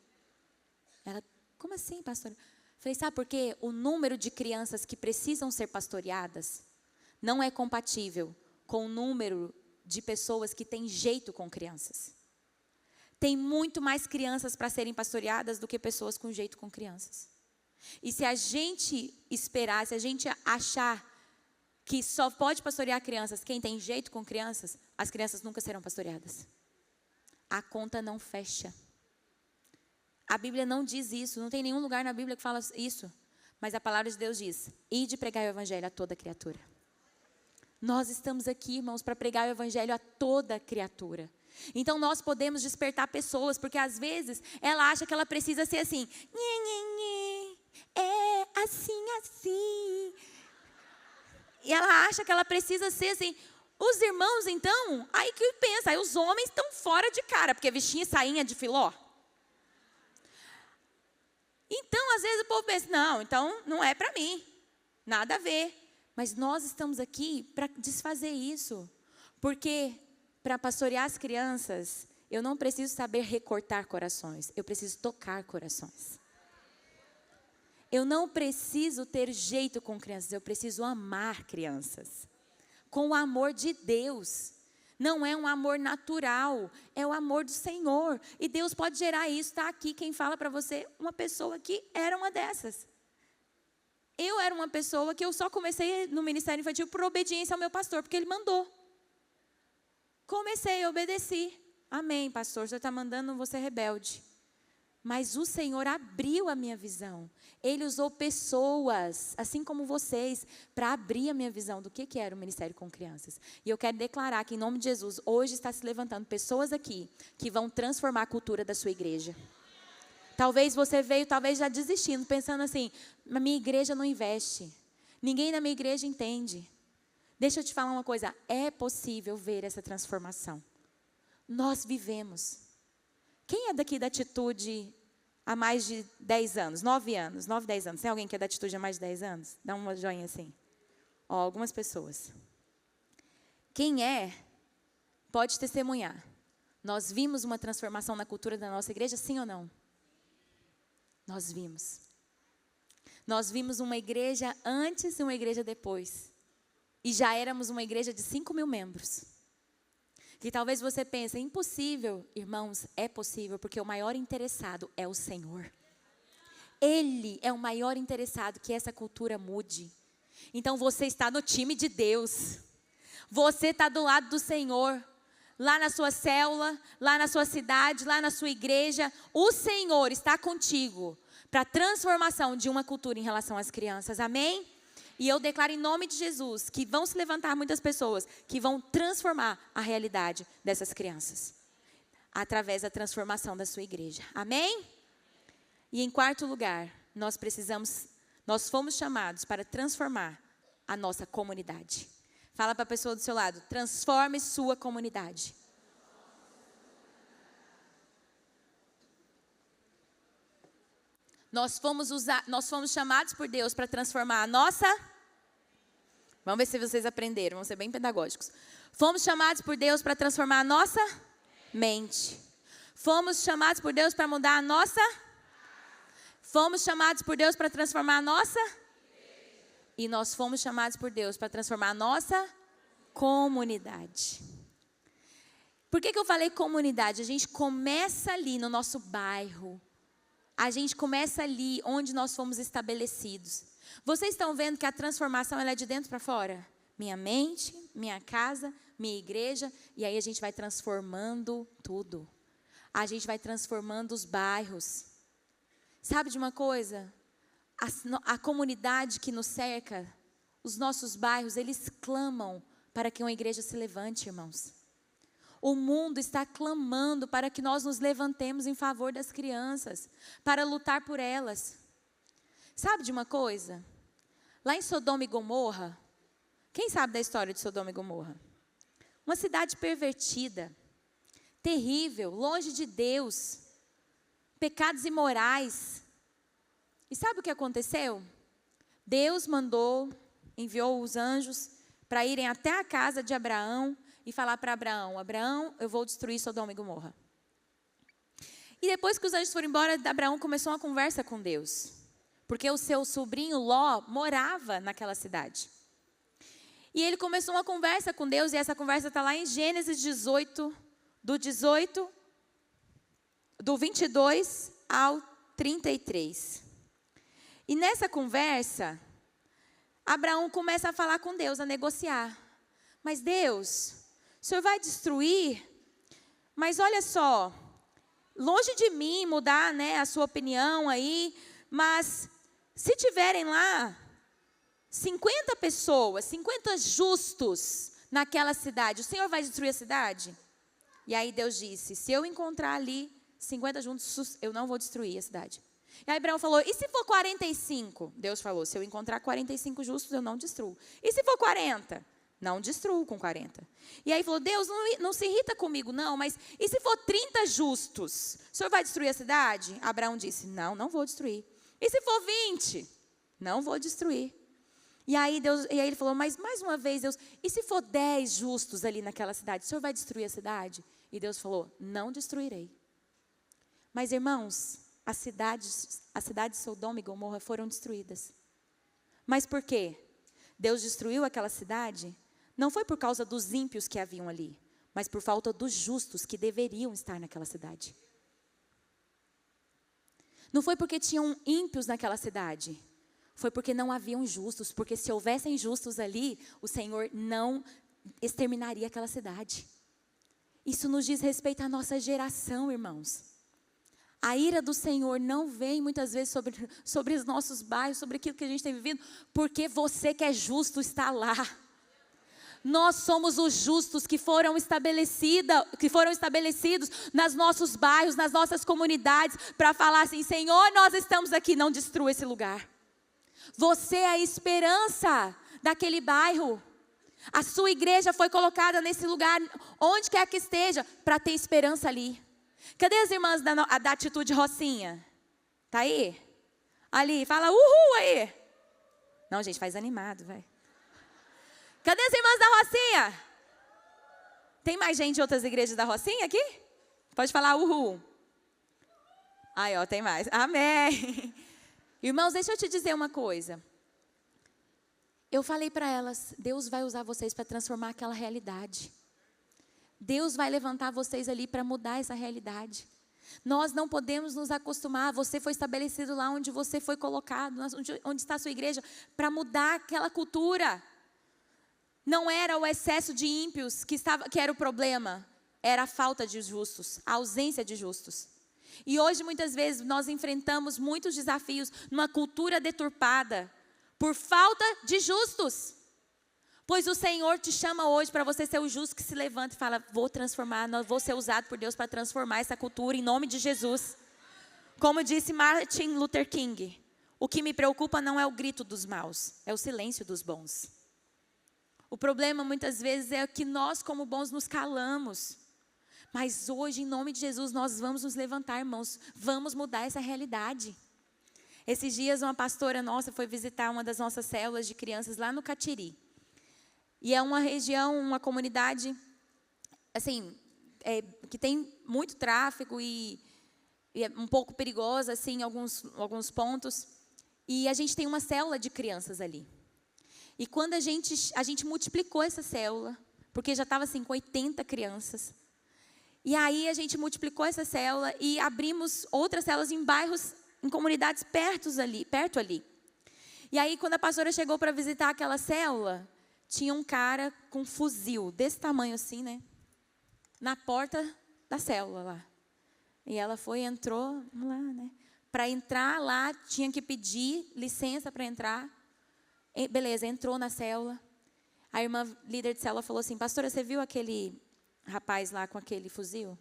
Ela, como assim, pastora? Falei, sabe por quê? O número de crianças que precisam ser pastoreadas não é compatível com o número de pessoas que têm jeito com crianças. Tem muito mais crianças para serem pastoreadas do que pessoas com jeito com crianças. E se a gente esperar, se a gente achar que só pode pastorear crianças quem tem jeito com crianças, as crianças nunca serão pastoreadas. A conta não fecha. A Bíblia não diz isso, não tem nenhum lugar na Bíblia que fala isso. Mas a palavra de Deus diz, ide pregar o evangelho a toda criatura. Nós estamos aqui, irmãos, para pregar o evangelho a toda criatura. Então nós podemos despertar pessoas, porque às vezes ela acha que ela precisa ser assim, é assim. E ela acha que ela precisa ser assim. Os irmãos, então, aí que pensa, aí os homens estão fora de cara, porque vestia sainha de filó. Então, às vezes o povo pensa, não, então não é para mim, nada a ver. Mas nós estamos aqui para desfazer isso. Porque para pastorear as crianças, eu não preciso saber recortar corações, eu preciso tocar corações. Eu não preciso ter jeito com crianças, eu preciso amar crianças. Com o amor de Deus. Não é um amor natural, é o amor do Senhor. E Deus pode gerar isso. Está aqui quem fala para você, uma pessoa que era uma dessas. Eu era uma pessoa que eu só comecei no ministério infantil por obediência ao meu pastor, porque ele mandou. Comecei, obedeci. Amém, pastor, você está mandando, você é rebelde. Mas o Senhor abriu a minha visão. Ele usou pessoas, assim como vocês, para abrir a minha visão do que era o ministério com crianças. E eu quero declarar que, em nome de Jesus, hoje está se levantando pessoas aqui que vão transformar a cultura da sua igreja. Talvez você veio, talvez já desistindo, pensando assim, a minha igreja não investe. Ninguém na minha igreja entende. Deixa eu te falar uma coisa, é possível ver essa transformação. Nós vivemos. Quem é daqui da Atitude há mais de 10 anos? 9 anos, 9, 10 anos. Tem alguém que é da Atitude há mais de 10 anos? Dá uma joinha assim. Ó, algumas pessoas. Quem é, pode testemunhar. Nós vimos uma transformação na cultura da nossa igreja, sim ou não? Nós vimos. Nós vimos uma igreja antes e uma igreja depois. E já éramos uma igreja de 5.000 membros. Que talvez você pense, é impossível. Irmãos, é possível, porque o maior interessado é o Senhor. Ele é o maior interessado que essa cultura mude. Então você está no time de Deus. Você está do lado do Senhor. Lá na sua célula, lá na sua cidade, lá na sua igreja. O Senhor está contigo para a transformação de uma cultura em relação às crianças. Amém? E eu declaro em nome de Jesus que vão se levantar muitas pessoas que vão transformar a realidade dessas crianças. Através da transformação da sua igreja. Amém? E em quarto lugar, nós fomos chamados para transformar a nossa comunidade. Fala para a pessoa do seu lado, transforme sua comunidade. Nós fomos chamados por Deus para transformar a nossa... Vamos ver se vocês aprenderam, vamos ser bem pedagógicos. Fomos chamados por Deus para transformar a nossa mente. Fomos chamados por Deus para mudar a nossa... Fomos chamados por Deus para transformar a nossa... E nós fomos chamados por Deus para transformar a nossa comunidade. Por que eu falei comunidade? A gente começa ali no nosso bairro. A gente começa ali onde nós fomos estabelecidos. Vocês estão vendo que a transformação ela é de dentro para fora? Minha mente, minha casa, minha igreja. E aí a gente vai transformando tudo. A gente vai transformando os bairros. Sabe de uma coisa? A comunidade que nos cerca, os nossos bairros, eles clamam para que uma igreja se levante, irmãos. O mundo está clamando para que nós nos levantemos em favor das crianças, para lutar por elas. Sabe de uma coisa? Lá em Sodoma e Gomorra, quem sabe da história de Sodoma e Gomorra? Uma cidade pervertida, terrível, longe de Deus, pecados imorais. E sabe o que aconteceu? Deus enviou os anjos para irem até a casa de Abraão e falar para Abraão, Abraão, eu vou destruir Sodoma e Gomorra. E depois que os anjos foram embora, Abraão começou uma conversa com Deus. Porque o seu sobrinho Ló morava naquela cidade. E ele começou uma conversa com Deus, e essa conversa está lá em Gênesis 18, do 22 ao 33. E nessa conversa, Abraão começa a falar com Deus, a negociar. Mas Deus, o Senhor vai destruir? Mas olha só, longe de mim mudar, a sua opinião aí, mas se tiverem lá 50 pessoas, 50 justos naquela cidade, o Senhor vai destruir a cidade? E aí Deus disse, se eu encontrar ali 50 justos, eu não vou destruir a cidade. E aí Abraão falou, e se for 45? Deus falou, se eu encontrar 45 justos, eu não destruo. E se for 40? Não destruo com 40. E aí falou, Deus, não se irrita comigo não, mas e se for 30 justos? O Senhor vai destruir a cidade? Abraão disse, não vou destruir. E se for 20? Não vou destruir. E aí ele falou, mas mais uma vez, Deus, e se for 10 justos ali naquela cidade? O Senhor vai destruir a cidade? E Deus falou, não destruirei. Mas irmãos, a cidade de Sodoma e Gomorra foram destruídas. Mas por quê? Deus destruiu aquela cidade? Não foi por causa dos ímpios que haviam ali, mas por falta dos justos que deveriam estar naquela cidade. Não foi porque tinham ímpios naquela cidade, foi porque não haviam justos, porque se houvessem justos ali, o Senhor não exterminaria aquela cidade. Isso nos diz respeito à nossa geração, irmãos. A ira do Senhor não vem muitas vezes sobre os nossos bairros, sobre aquilo que a gente tem vivido, porque você que é justo está lá. Nós somos os justos que foram estabelecidos nos nossos bairros, nas nossas comunidades, para falar assim: Senhor, nós estamos aqui, não destrua esse lugar. Você é a esperança daquele bairro. A sua igreja foi colocada nesse lugar, onde quer que esteja, para ter esperança ali. Cadê as irmãs da Atitude Rocinha? Tá aí? Ali, fala uhul aí. Não, gente, faz animado, vai. Cadê as irmãs da Rocinha? Tem mais gente de outras igrejas da Rocinha aqui? Pode falar uhul. Aí, ó, tem mais. Amém. Irmãos, deixa eu te dizer uma coisa. Eu falei para elas, Deus vai usar vocês para transformar aquela realidade. Deus vai levantar vocês ali para mudar essa realidade. Nós não podemos nos acostumar. Você foi estabelecido lá onde você foi colocado, onde está a sua igreja, para mudar aquela cultura. Não era o excesso de ímpios que era o problema, era a falta de justos, a ausência de justos. E hoje muitas vezes nós enfrentamos muitos desafios numa cultura deturpada por falta de justos. Pois o Senhor te chama hoje para você ser o justo que se levanta e fala: vou transformar, vou ser usado por Deus para transformar essa cultura em nome de Jesus. Como disse Martin Luther King, o que me preocupa não é o grito dos maus, é o silêncio dos bons. O problema muitas vezes é que nós como bons nos calamos. Mas hoje, em nome de Jesus, nós vamos nos levantar, irmãos, vamos mudar essa realidade. Esses dias uma pastora nossa foi visitar uma das nossas células de crianças lá no Catiri. E é uma região, uma comunidade, assim, que tem muito tráfego e é um pouco perigosa, assim, em alguns pontos. E a gente tem uma célula de crianças ali. E quando a gente multiplicou essa célula, porque já estava assim com 80 crianças. E aí a gente multiplicou essa célula e abrimos outras células em bairros, em comunidades perto ali. E aí quando a pastora chegou para visitar aquela célula, tinha um cara com um fuzil desse tamanho assim, né? Na porta da célula lá. E ela entrou lá, né? Para entrar lá, tinha que pedir licença para entrar. Beleza, entrou na célula. A irmã líder de célula falou assim: pastora, você viu aquele rapaz lá com aquele fuzil?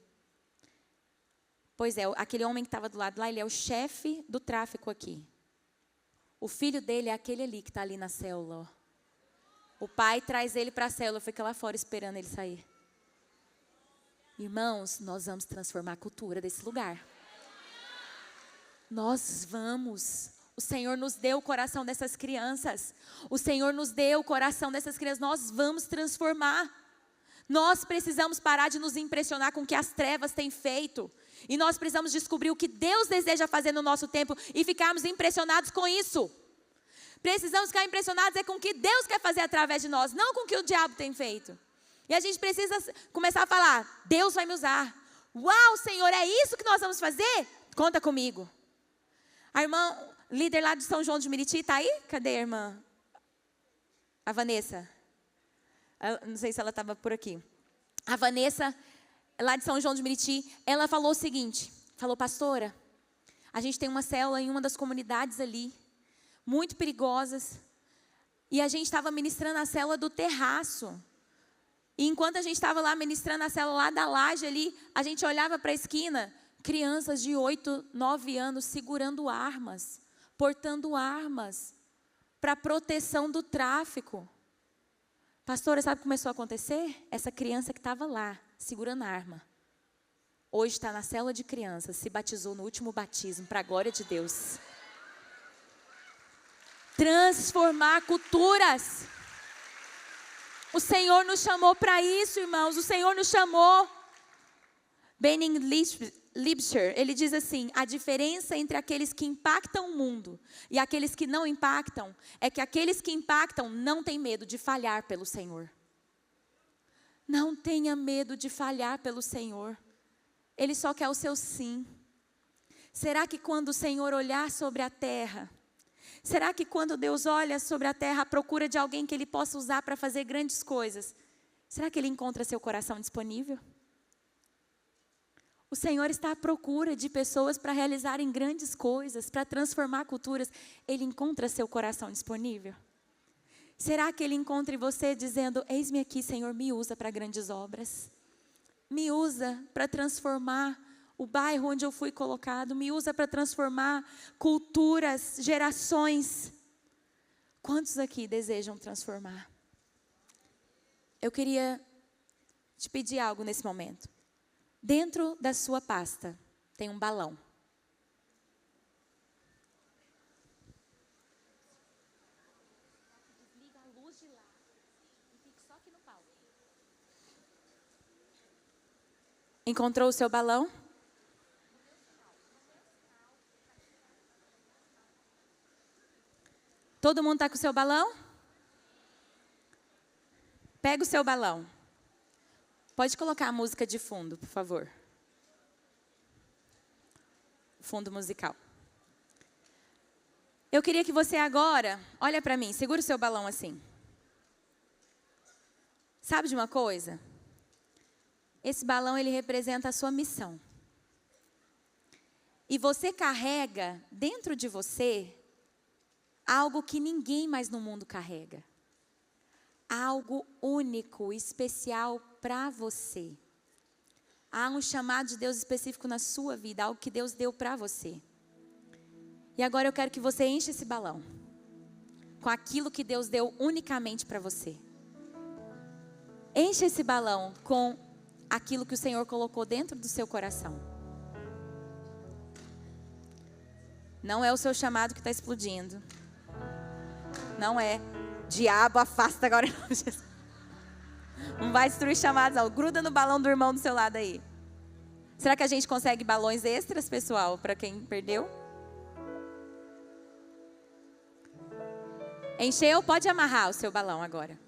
Pois é, aquele homem que estava do lado lá, ele é o chefe do tráfico aqui. O filho dele é aquele ali que está ali na célula, ó. O pai traz ele para a célula, fica lá fora esperando ele sair. Irmãos, nós vamos transformar a cultura desse lugar. Nós vamos. O Senhor nos deu o coração dessas crianças. O Senhor nos deu o coração dessas crianças. Nós vamos transformar. Nós precisamos parar de nos impressionar com o que as trevas têm feito. E nós precisamos descobrir o que Deus deseja fazer no nosso tempo e ficarmos impressionados com isso. Precisamos ficar impressionados com o que Deus quer fazer através de nós, não com o que o diabo tem feito. E a gente precisa começar a falar: Deus vai me usar. Uau, Senhor, é isso que nós vamos fazer? Conta comigo. A irmã líder lá de São João de Meriti está aí? Cadê a irmã? A Vanessa. Não sei se ela estava por aqui. A Vanessa, lá de São João de Meriti, ela falou o seguinte, falou: pastora, a gente tem uma célula em uma das comunidades ali, muito perigosas, e a gente estava ministrando a célula do terraço. E enquanto a gente estava lá ministrando a célula lá da laje ali, a gente olhava para a esquina, crianças de 8, 9 anos segurando armas, portando armas para proteção do tráfico. Pastora, sabe o que começou a acontecer? Essa criança que estava lá, segurando a arma, hoje está na célula de crianças, se batizou no último batismo, para a glória de Deus. Transformar culturas. O Senhor nos chamou para isso, irmãos. O Senhor nos chamou. Benning Liebscher, ele diz assim: a diferença entre aqueles que impactam o mundo e aqueles que não impactam é que aqueles que impactam não têm medo de falhar pelo Senhor. Não tenha medo de falhar pelo Senhor. Ele só quer o seu sim. Será que quando o Senhor olhar sobre a terra, será que quando Deus olha sobre a terra à procura de alguém que Ele possa usar para fazer grandes coisas, será que Ele encontra seu coração disponível? O Senhor está à procura de pessoas para realizarem grandes coisas, para transformar culturas. Ele encontra seu coração disponível? Será que Ele encontra em você dizendo: eis-me aqui, Senhor, me usa para grandes obras. Me usa para transformar o bairro onde eu fui colocado. Me usa para transformar culturas, gerações. Quantos aqui desejam transformar? Eu queria te pedir algo nesse momento. Dentro da sua pasta tem um balão. Desliga a luz de lá e fique só aqui no palco. Encontrou o seu balão? Todo mundo está com o seu balão? Pega o seu balão. Pode colocar a música de fundo, por favor. Fundo musical. Eu queria que você agora, olha para mim, segura o seu balão assim. Sabe de uma coisa? Esse balão, ele representa a sua missão. E você carrega dentro de você algo que ninguém mais no mundo carrega. Algo único, especial para você. Há um chamado de Deus específico na sua vida, algo que Deus deu para você. E agora eu quero que você encha esse balão com aquilo que Deus deu unicamente para você. Encha esse balão com aquilo que o Senhor colocou dentro do seu coração. Não é o seu chamado que está explodindo. Não é. Diabo, afasta agora em nome de Jesus. Não vai destruir chamados, não. Gruda no balão do irmão do seu lado aí. Será que a gente consegue balões extras, pessoal, para quem perdeu? Encheu? Pode amarrar o seu balão agora.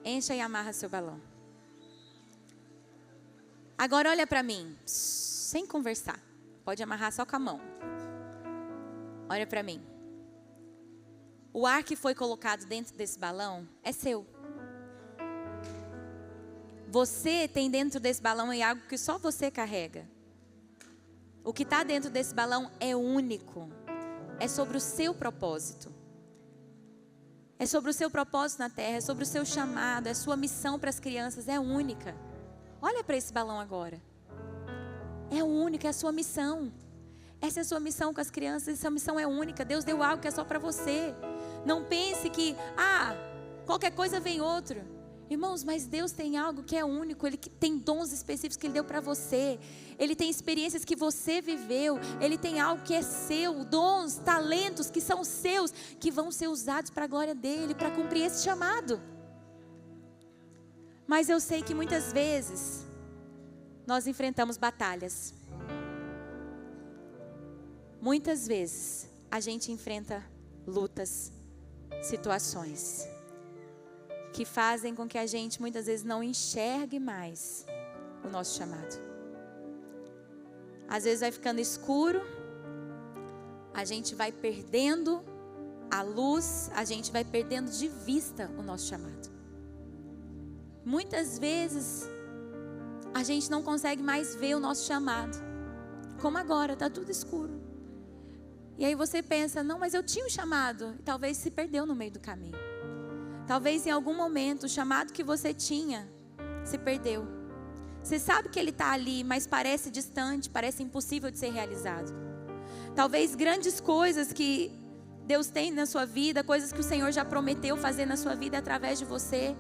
Encha e amarra seu balão. Agora olha para mim, sem conversar. Pode amarrar só com a mão. Olha para mim. O ar que foi colocado dentro desse balão é seu. Você tem dentro desse balão algo que só você carrega. O que está dentro desse balão é único. É sobre o seu propósito. É sobre o seu propósito na terra, é sobre o seu chamado, é a sua missão para as crianças, é única. Olha para esse balão agora. É única, é a sua missão. Essa é a sua missão com as crianças, essa missão é única. Deus deu algo que é só para você. Não pense que, qualquer coisa vem outro. Irmãos, mas Deus tem algo que é único. Ele tem dons específicos que Ele deu para você. Ele tem experiências que você viveu. Ele tem algo que é seu, dons, talentos que são seus, que vão ser usados para a glória dEle, para cumprir esse chamado. Mas eu sei que muitas vezes nós enfrentamos batalhas. Muitas vezes a gente enfrenta lutas, situações que fazem com que a gente muitas vezes não enxergue mais o nosso chamado. Às vezes vai ficando escuro, a gente vai perdendo a luz, a gente vai perdendo de vista o nosso chamado. Muitas vezes a gente não consegue mais ver o nosso chamado, como agora, está tudo escuro. E aí você pensa, não, mas eu tinha um chamado. E talvez se perdeu no meio do caminho. Talvez em algum momento o chamado que você tinha se perdeu. Você sabe que ele está ali, mas parece distante, parece impossível de ser realizado. Talvez grandes coisas que Deus tem na sua vida, coisas que o Senhor já prometeu fazer na sua vida através de você.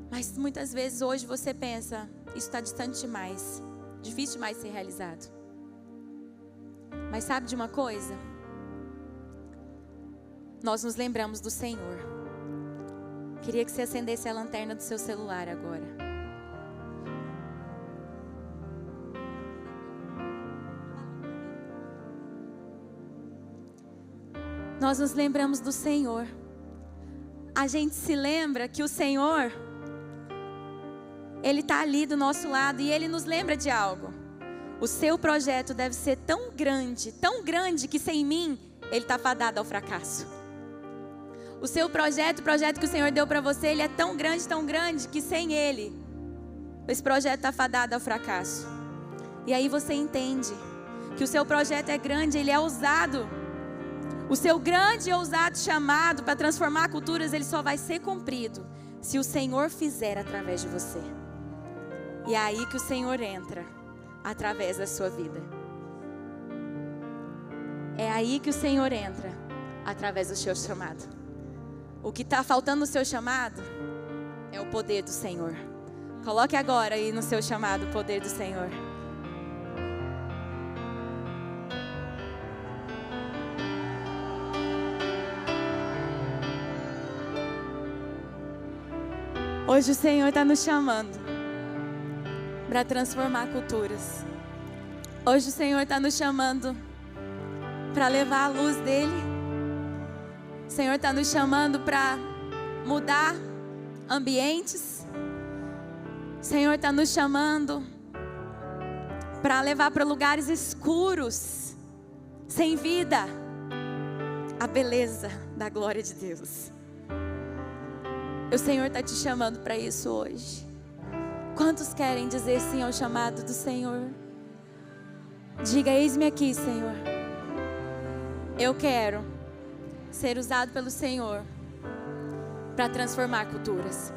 Mas muitas vezes hoje você pensa, isso está distante demais, difícil demais de ser realizado. Mas sabe de uma coisa? Nós nos lembramos do Senhor. Queria que você acendesse a lanterna do seu celular agora. nós nos lembramos do Senhor. A gente se lembra que o Senhor, Ele está ali do nosso lado e Ele nos lembra de algo. O seu projeto deve ser tão grande que sem mim, ele está fadado ao fracasso. O seu projeto, o projeto que o Senhor deu para você, ele é tão grande que sem Ele, esse projeto está fadado ao fracasso. E aí você entende que o seu projeto é grande, ele é ousado. O seu grande e ousado chamado para transformar culturas, ele só vai ser cumprido se o Senhor fizer através de você. E é aí que o Senhor entra, através da sua vida. É aí que o Senhor entra, através do seu chamado. O que está faltando no seu chamado é o poder do Senhor. Coloque agora aí no seu chamado o poder do Senhor. Hoje o Senhor está nos chamando para transformar culturas. Hoje o Senhor está nos chamando para levar a luz dEle. O Senhor está nos chamando para mudar ambientes. O Senhor está nos chamando para levar para lugares escuros, sem vida, a beleza da glória de Deus. O Senhor está te chamando para isso hoje. Quantos querem dizer sim ao chamado do Senhor? Diga: eis-me aqui, Senhor. Eu quero ser usado pelo Senhor para transformar culturas.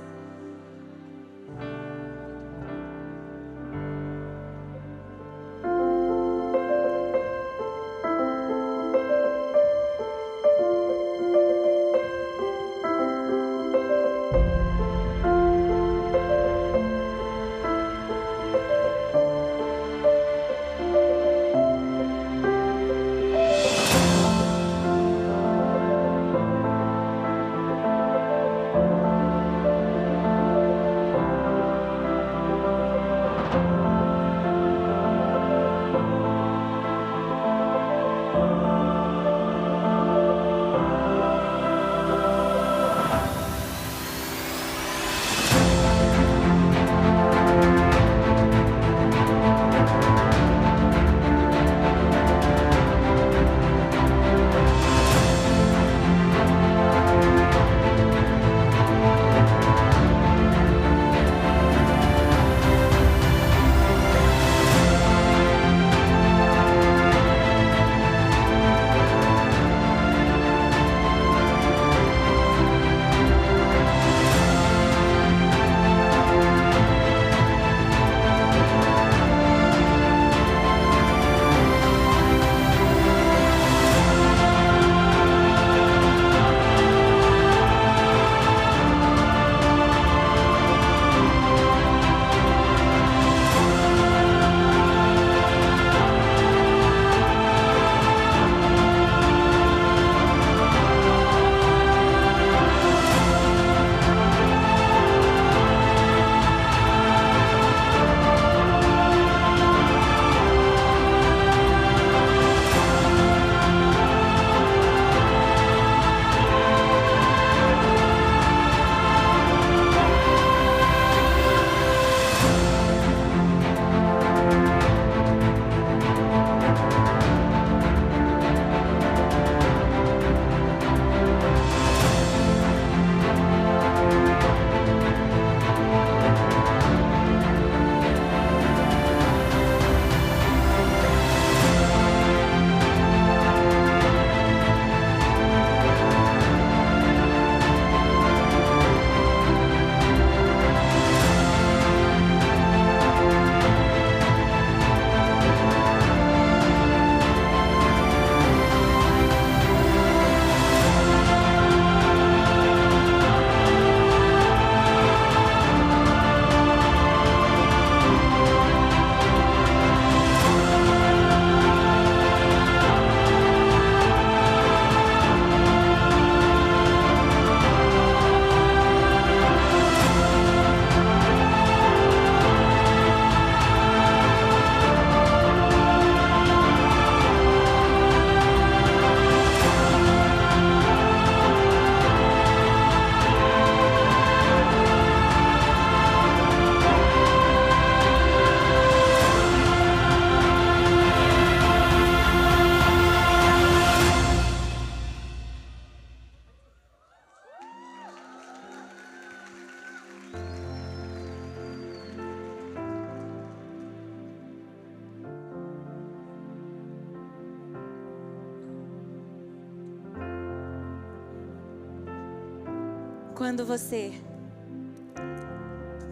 Quando você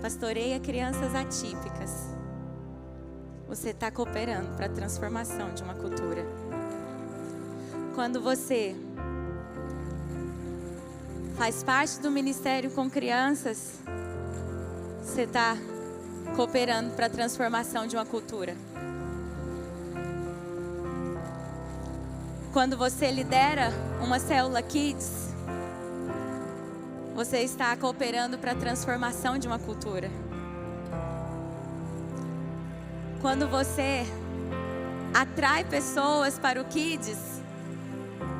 pastoreia crianças atípicas, você está cooperando para a transformação de uma cultura. Quando você faz parte do ministério com crianças, você está cooperando para a transformação de uma cultura. Quando você lidera uma célula Kids, você está cooperando para a transformação de uma cultura. Quando você atrai pessoas para o Kids,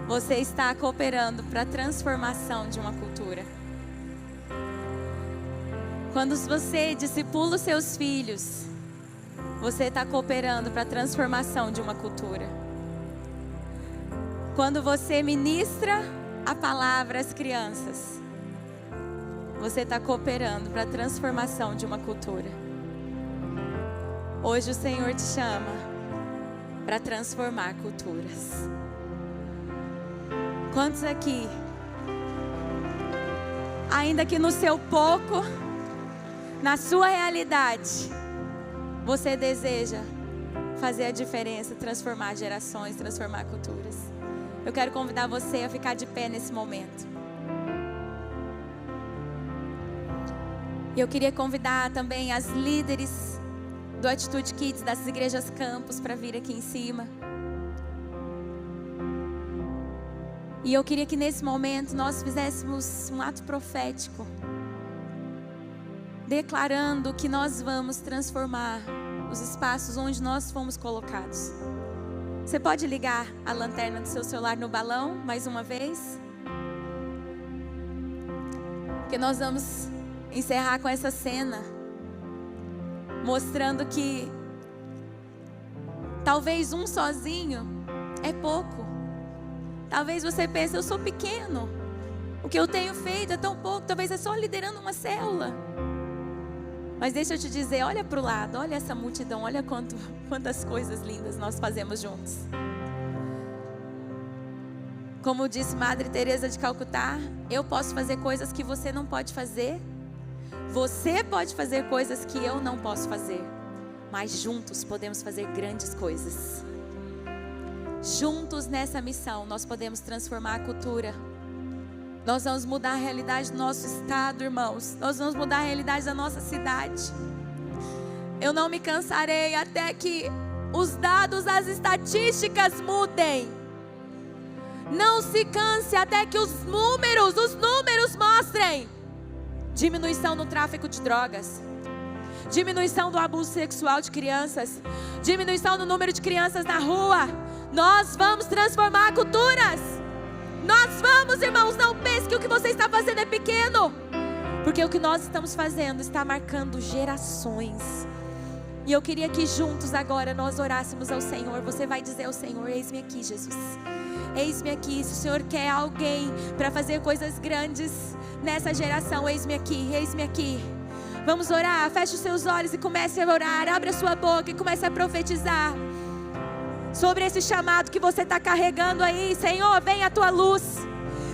você está cooperando para a transformação de uma cultura. Quando você discipula os seus filhos, você está cooperando para a transformação de uma cultura. Quando você ministra a palavra às crianças, você está cooperando para a transformação de uma cultura. Hoje o Senhor te chama para transformar culturas. Quantos aqui, ainda que no seu pouco, na sua realidade, você deseja fazer a diferença, transformar gerações, transformar culturas? Eu quero convidar você a ficar de pé nesse momento. E eu queria convidar também as líderes do Atitude Kids, das igrejas campus, para vir aqui em cima. E eu queria que nesse momento nós fizéssemos um ato profético, declarando que nós vamos transformar os espaços onde nós fomos colocados. Você pode ligar a lanterna do seu celular no balão mais uma vez? Porque nós vamos encerrar com essa cena, mostrando que talvez um sozinho é pouco. Talvez você pense, eu sou pequeno, o que eu tenho feito é tão pouco, talvez é só liderando uma célula. Mas deixa eu te dizer, olha para o lado, olha essa multidão, olha quantas coisas lindas nós fazemos juntos. Como disse Madre Teresa de Calcutá, eu posso fazer coisas que você não pode fazer. Você pode fazer coisas que eu não posso fazer. Mas juntos podemos fazer grandes coisas. Juntos nessa missão nós podemos transformar a cultura. Nós vamos mudar a realidade do nosso estado, irmãos. Nós vamos mudar a realidade da nossa cidade. Eu não me cansarei até que os dados, as estatísticas mudem. Não se canse até que os números mostrem diminuição no tráfico de drogas, diminuição do abuso sexual de crianças, diminuição no número de crianças na rua. Nós vamos transformar culturas. Nós vamos, irmãos, não pense que o que você está fazendo é pequeno, porque o que nós estamos fazendo está marcando gerações. E eu queria que juntos agora nós orássemos ao Senhor. Você vai dizer ao Senhor, eis-me aqui, Jesus. Eis-me aqui. Se o Senhor quer alguém para fazer coisas grandes nessa geração, eis-me aqui, eis-me aqui. Vamos orar, feche os seus olhos e comece a orar. Abre a sua boca e comece a profetizar sobre esse chamado que você está carregando aí. Senhor, vem a tua luz.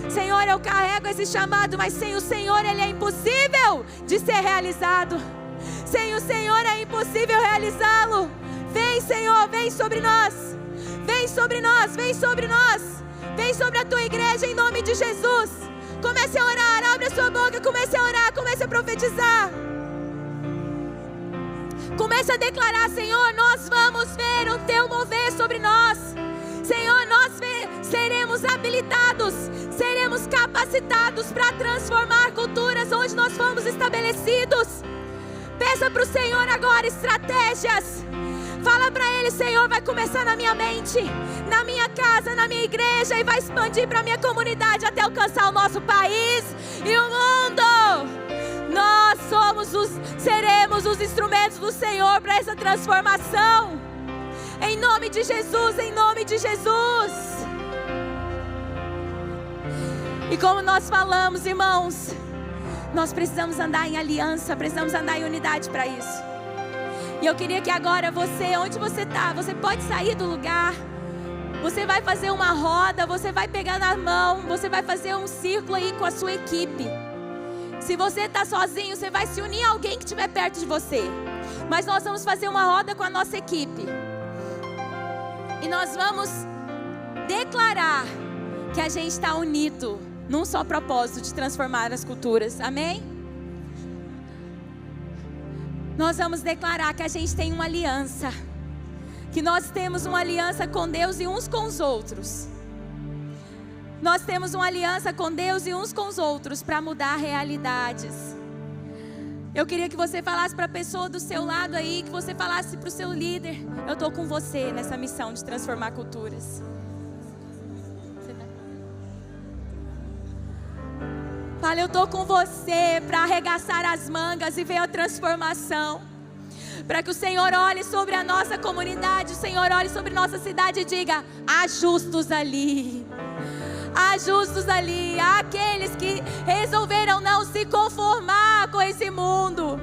Senhor, eu carrego esse chamado, mas sem o Senhor ele é impossível de ser realizado. Sem o Senhor é impossível realizá-lo. Vem, Senhor, vem sobre nós. Vem sobre nós, vem sobre nós. Vem sobre a tua igreja em nome de Jesus. Comece a orar, abre a sua boca, comece a orar, comece a profetizar. Comece a declarar, Senhor, nós vamos ver o teu mover sobre nós. Senhor, nós seremos habilitados, seremos capacitados para transformar culturas onde nós fomos estabelecidos. Peça para o Senhor agora estratégias. Fala para Ele, Senhor, vai começar na minha mente, na minha casa, na minha igreja, e vai expandir para a minha comunidade até alcançar o nosso país e o mundo. Nós seremos os instrumentos do Senhor para essa transformação. Em nome de Jesus, em nome de Jesus. E como nós falamos, irmãos, nós precisamos andar em aliança, precisamos andar em unidade para isso. E eu queria que agora você, onde você está, você pode sair do lugar. Você vai fazer uma roda, você vai pegar na mão, você vai fazer um círculo aí com a sua equipe. Se você está sozinho, você vai se unir a alguém que estiver perto de você. Mas nós vamos fazer uma roda com a nossa equipe. E nós vamos declarar que a gente está unido num só propósito de transformar as culturas. Amém? Nós vamos declarar que a gente tem uma aliança. Que nós temos uma aliança com Deus e uns com os outros. Nós temos uma aliança com Deus e uns com os outros para mudar realidades. Eu queria que você falasse para a pessoa do seu lado aí, que você falasse para o seu líder: eu estou com você nessa missão de transformar culturas. Fala, eu estou com você para arregaçar as mangas e ver a transformação. Para que o Senhor olhe sobre a nossa comunidade, o Senhor olhe sobre nossa cidade e diga: há justos ali. Há justos ali, há aqueles que resolveram não se conformar com esse mundo.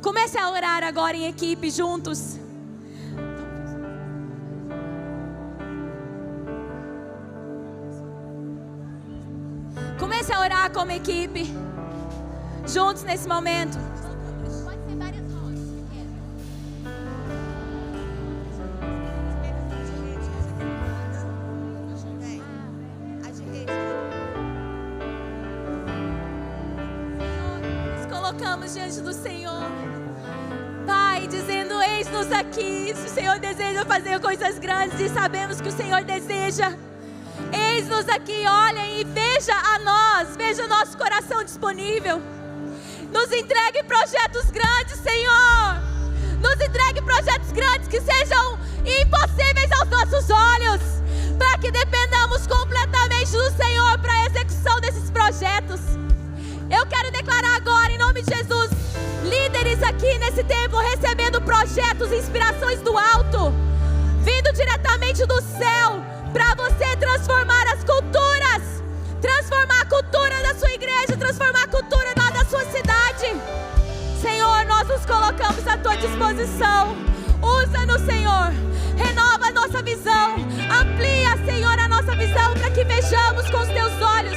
Comece a orar agora em equipe juntos. Comece a orar como equipe, juntos nesse momento. Colocamos diante do Senhor, Pai, dizendo: eis-nos aqui. Se o Senhor deseja fazer coisas grandes, e sabemos que o Senhor deseja, eis-nos aqui. Olhem e veja a nós, veja o nosso coração disponível. Nos entregue projetos grandes, Senhor. Nos entregue projetos grandes que sejam impossíveis aos nossos olhos, para que dependamos completamente do Senhor para a execução desses projetos. Eu quero declarar agora, em nome de Jesus, líderes aqui nesse tempo recebendo projetos, inspirações do alto, vindo diretamente do céu, para você transformar as culturas, transformar a cultura da sua igreja, transformar a cultura lá da sua cidade. Senhor, nós nos colocamos à tua disposição. Usa-nos, Senhor, renova a nossa visão, amplia, Senhor, a nossa visão, para que vejamos com os teus olhos,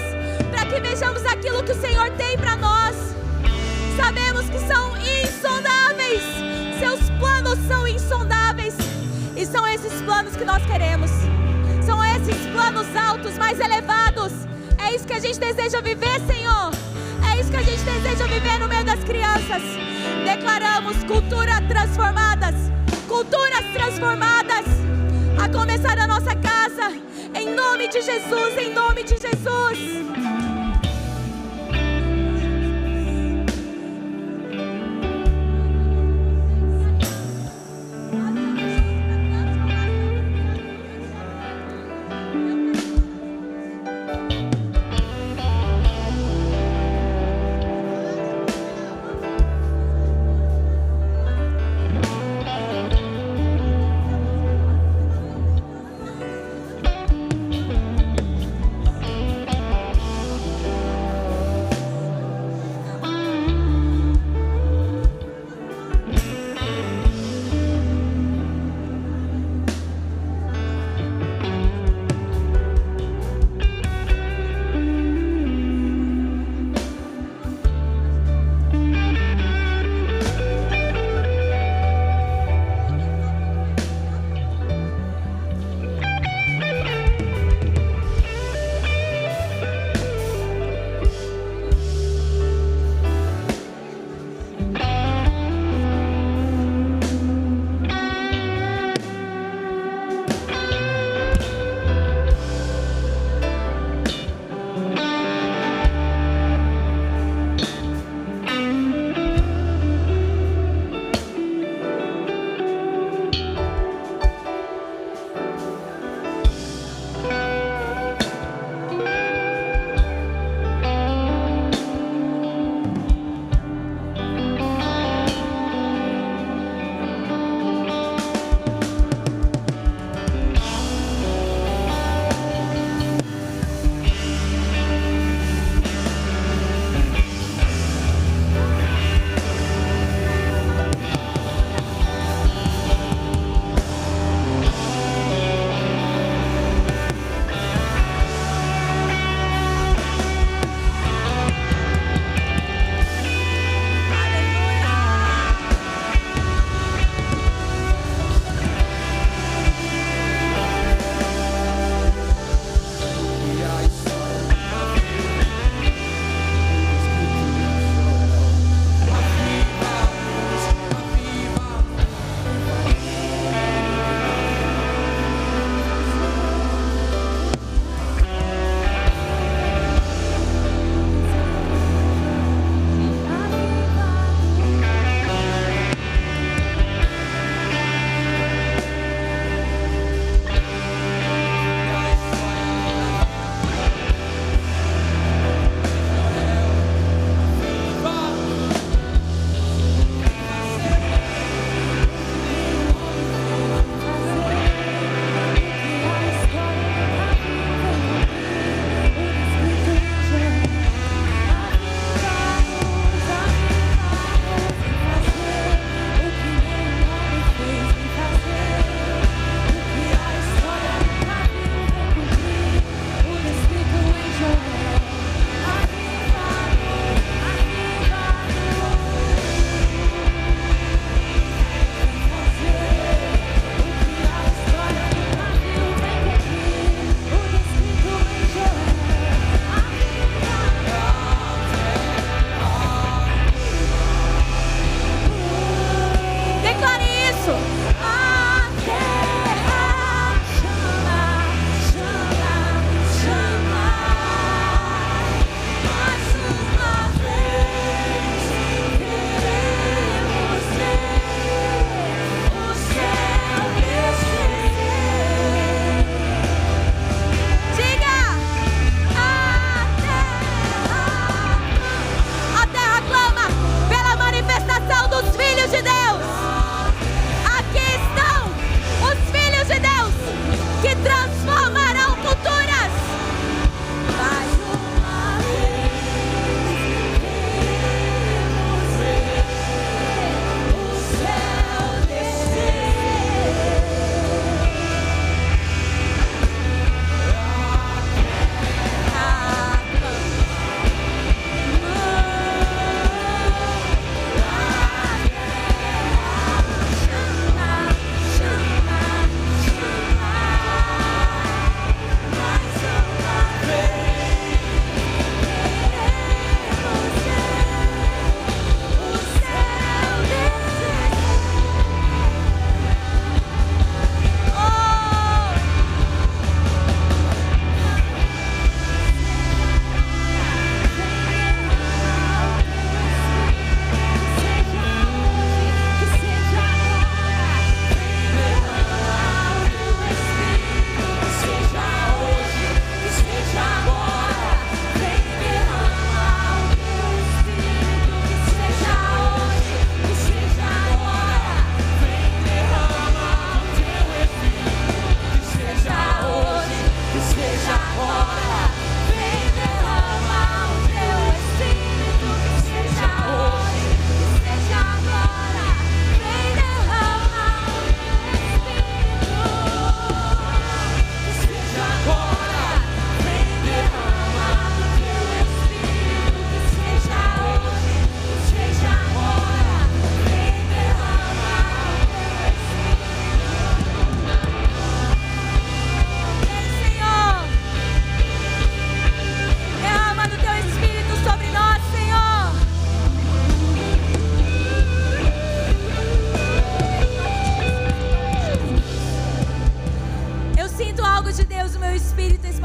para que vejamos aquilo que o Senhor tem para nós. Sabemos que são insondáveis, seus planos são insondáveis, e são esses planos que nós queremos. São esses planos altos, mais elevados. É isso que a gente deseja viver, Senhor. É isso que a gente deseja viver no meio das crianças. Declaramos culturas transformadas, a começar na nossa casa, em nome de Jesus, em nome de Jesus.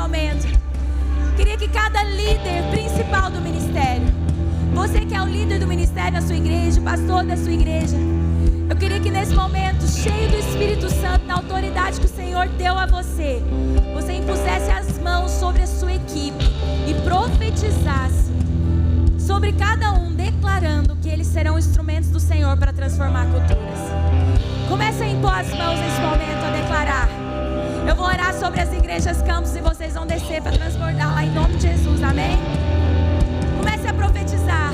momento. Queria que cada líder principal do ministério, você que é o líder do ministério na sua igreja, o pastor da sua igreja, eu queria que nesse momento, cheio do Espírito Santo, na autoridade que o Senhor deu a você, você impusesse as mãos sobre a sua equipe e profetizasse sobre cada um, declarando que eles serão instrumentos do Senhor para transformar culturas. Comece a impor as mãos nesse momento, a declarar. Eu vou orar sobre as igrejas campus e vocês vão descer para transbordar lá em nome de Jesus, amém? Comece a profetizar.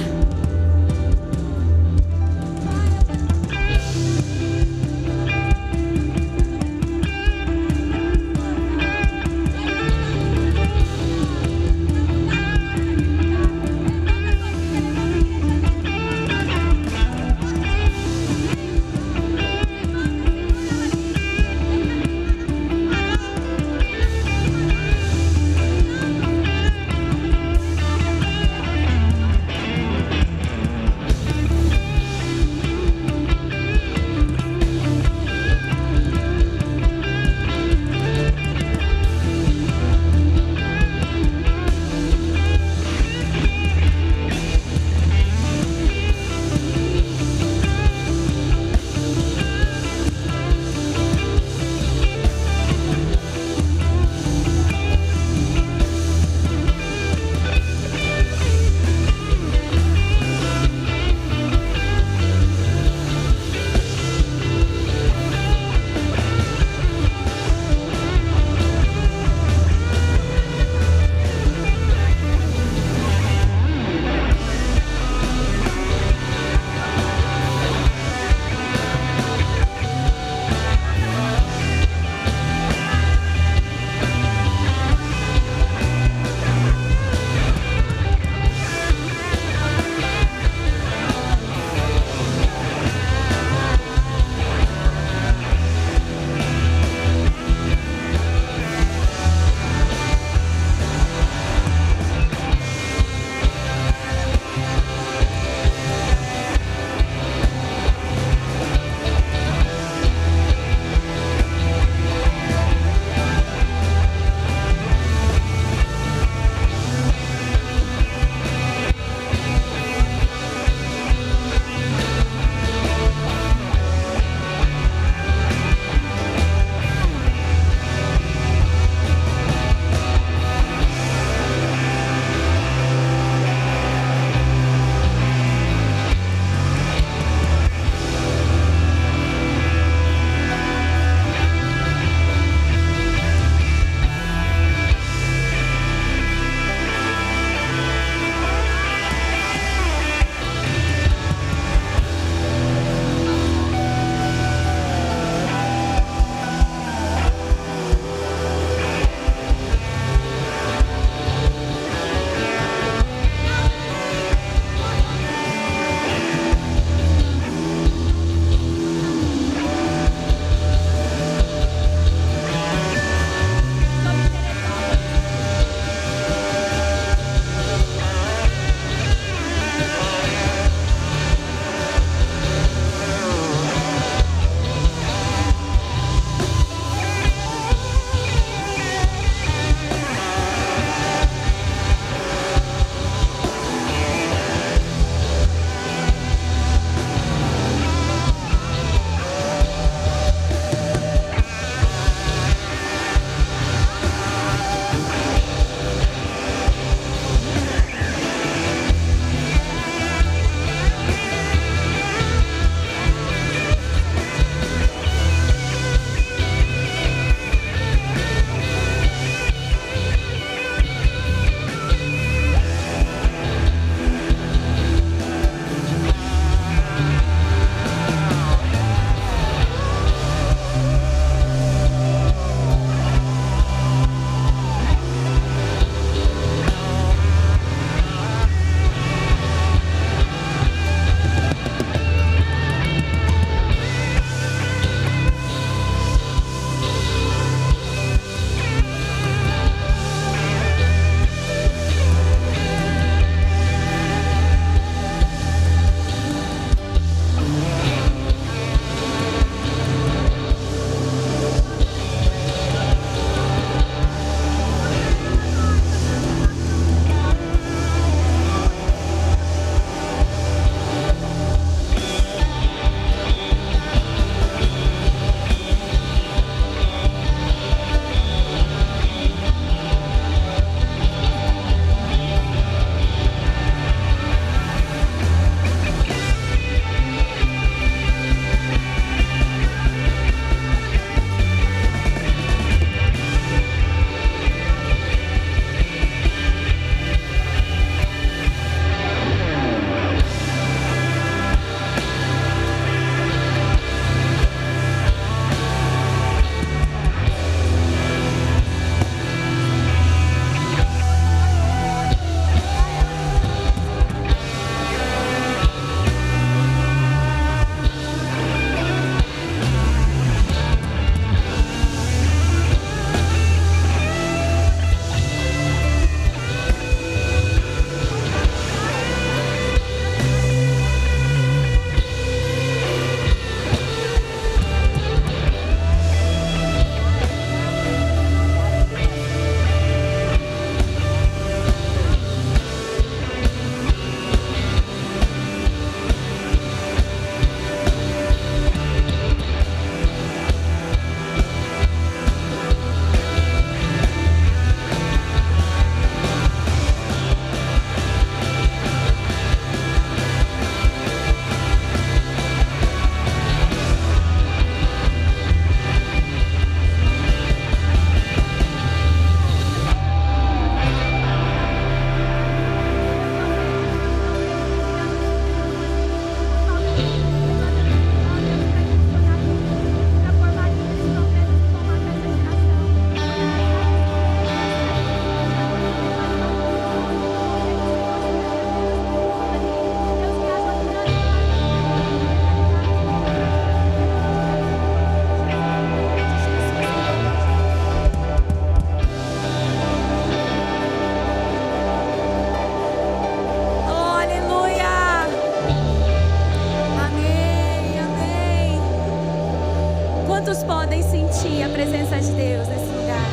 podem sentir a presença de Deus nesse lugar.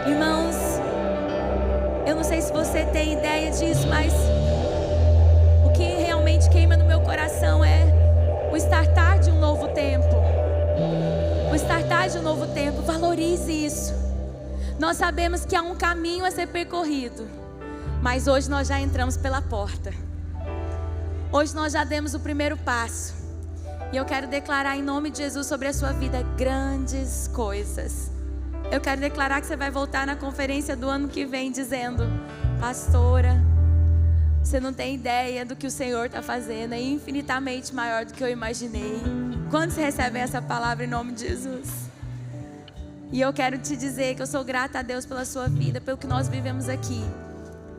Irmãos, eu não sei se você tem ideia disso, mas o que realmente queima no meu coração é o startar de um novo tempo. O startar de um novo tempo. Valorize isso. Nós sabemos que há um caminho a ser percorrido, mas hoje nós já entramos pela porta. Hoje nós já demos o primeiro passo. E eu quero declarar em nome de Jesus sobre a sua vida grandes coisas. Eu quero declarar que você vai voltar na conferência do ano que vem dizendo: pastora, você não tem ideia do que o Senhor está fazendo, é infinitamente maior do que eu imaginei. Quantos recebem essa palavra em nome de Jesus? E eu quero te dizer que eu sou grata a Deus pela sua vida, pelo que nós vivemos aqui.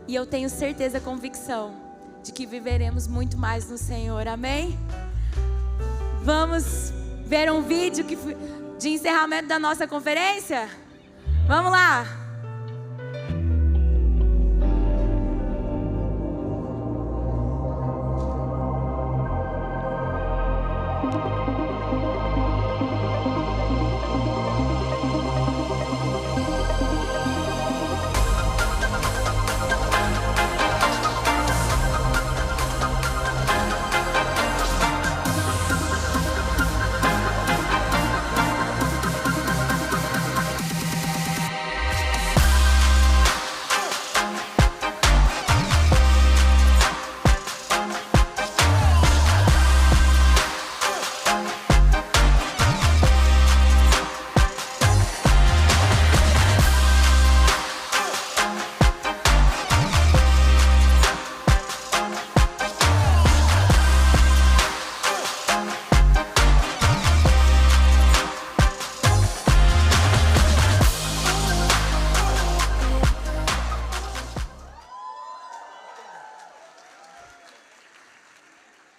E eu tenho certeza, convicção de que viveremos muito mais no Senhor, amém? Vamos ver um vídeo de encerramento da nossa conferência? Vamos lá!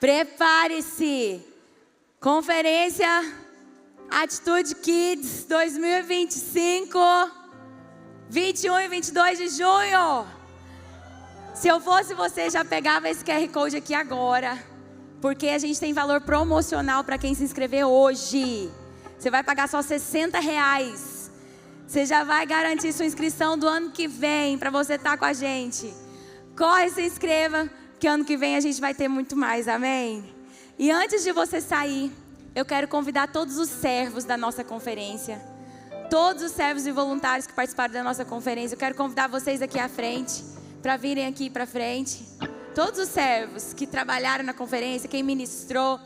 Prepare-se! Conferência Atitude Kids 2025, 21 e 22 de junho. Se eu fosse você, já pegava esse QR Code aqui agora, porque a gente tem valor promocional para quem se inscrever hoje. Você vai pagar só R$60. Você já vai garantir sua inscrição do ano que vem para você estar com a gente. Corre, se inscreva, que ano que vem a gente vai ter muito mais, amém? E antes de você sair, eu quero convidar todos os servos da nossa conferência, todos os servos e voluntários que participaram da nossa conferência. Eu quero convidar vocês aqui à frente, para virem aqui para frente. Todos os servos que trabalharam na conferência, quem ministrou,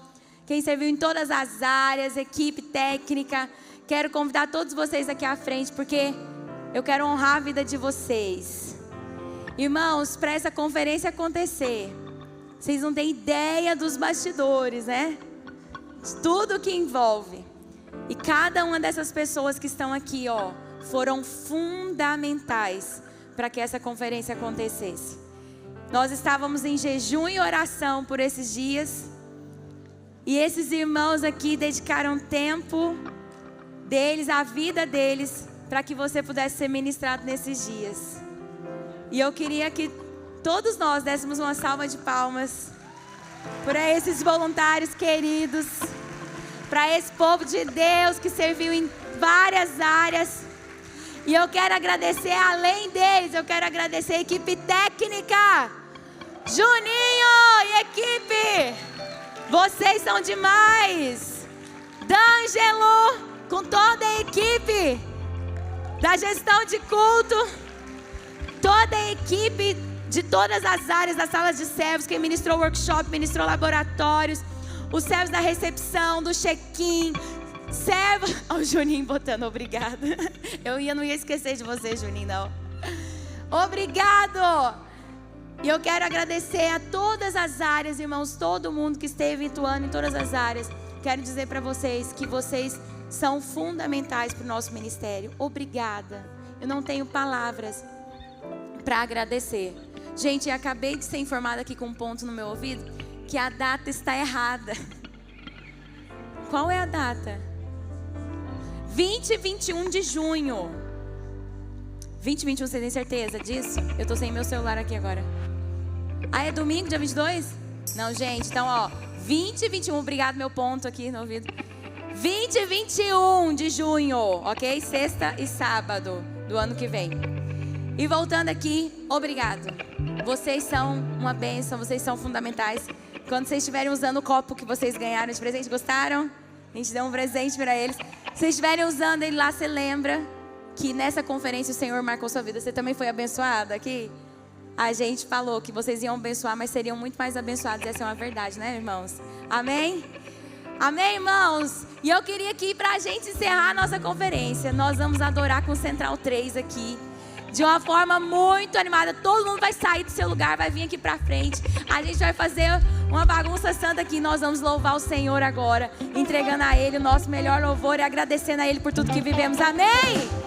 quem serviu em todas as áreas, equipe técnica. Quero convidar todos vocês aqui à frente, porque eu quero honrar a vida de vocês. Irmãos, para essa conferência acontecer, vocês não têm ideia dos bastidores, né? De tudo que envolve. E cada uma dessas pessoas que estão aqui, foram fundamentais para que essa conferência acontecesse. Nós estávamos em jejum e oração por esses dias. E esses irmãos aqui dedicaram tempo deles, a vida deles, para que você pudesse ser ministrado nesses dias. E eu queria que todos nós dessemos uma salva de palmas para esses voluntários queridos, para esse povo de Deus que serviu em várias áreas. E eu quero agradecer, além deles, eu quero agradecer a equipe técnica. Juninho e equipe, vocês são demais. D'Angelo, com toda a equipe da gestão de culto. Toda a equipe de todas as áreas das salas de servos, quem ministrou workshop, ministrou laboratórios, os servos da recepção, do check-in, servos... Olha o Juninho botando obrigado. Eu não ia esquecer de você, Juninho, não. Obrigado! E eu quero agradecer a todas as áreas, irmãos, todo mundo que esteve atuando em todas as áreas. Quero dizer para vocês que vocês são fundamentais para o nosso ministério. Obrigada. Eu não tenho palavras para agradecer. Gente, eu acabei de ser informada aqui com um ponto no meu ouvido que a data está errada. Qual é a data? 20 e 21 de junho. 20 e 21, você tem certeza disso? Eu tô sem meu celular aqui agora. Ah, é domingo, dia 22? Não, gente, então 20 e 21, obrigado, meu ponto aqui no ouvido. 20 e 21 de junho, ok? Sexta e sábado do ano que vem. E voltando aqui, obrigado. Vocês são uma bênção, vocês são fundamentais. Quando vocês estiverem usando o copo que vocês ganharam de presente, gostaram? A gente deu um presente para eles. Se vocês estiverem usando ele lá, você lembra que nessa conferência o Senhor marcou sua vida. Você também foi abençoado aqui? A gente falou que vocês iam abençoar, mas seriam muito mais abençoados. Essa é uma verdade, né, irmãos? Amém? Amém, irmãos? E eu queria que, para a gente encerrar a nossa conferência, nós vamos adorar com o Central 3 aqui, de uma forma muito animada. Todo mundo vai sair do seu lugar, vai vir aqui pra frente. A gente vai fazer uma bagunça santa aqui. Nós vamos louvar o Senhor agora, entregando a Ele o nosso melhor louvor e agradecendo a Ele por tudo que vivemos. Amém?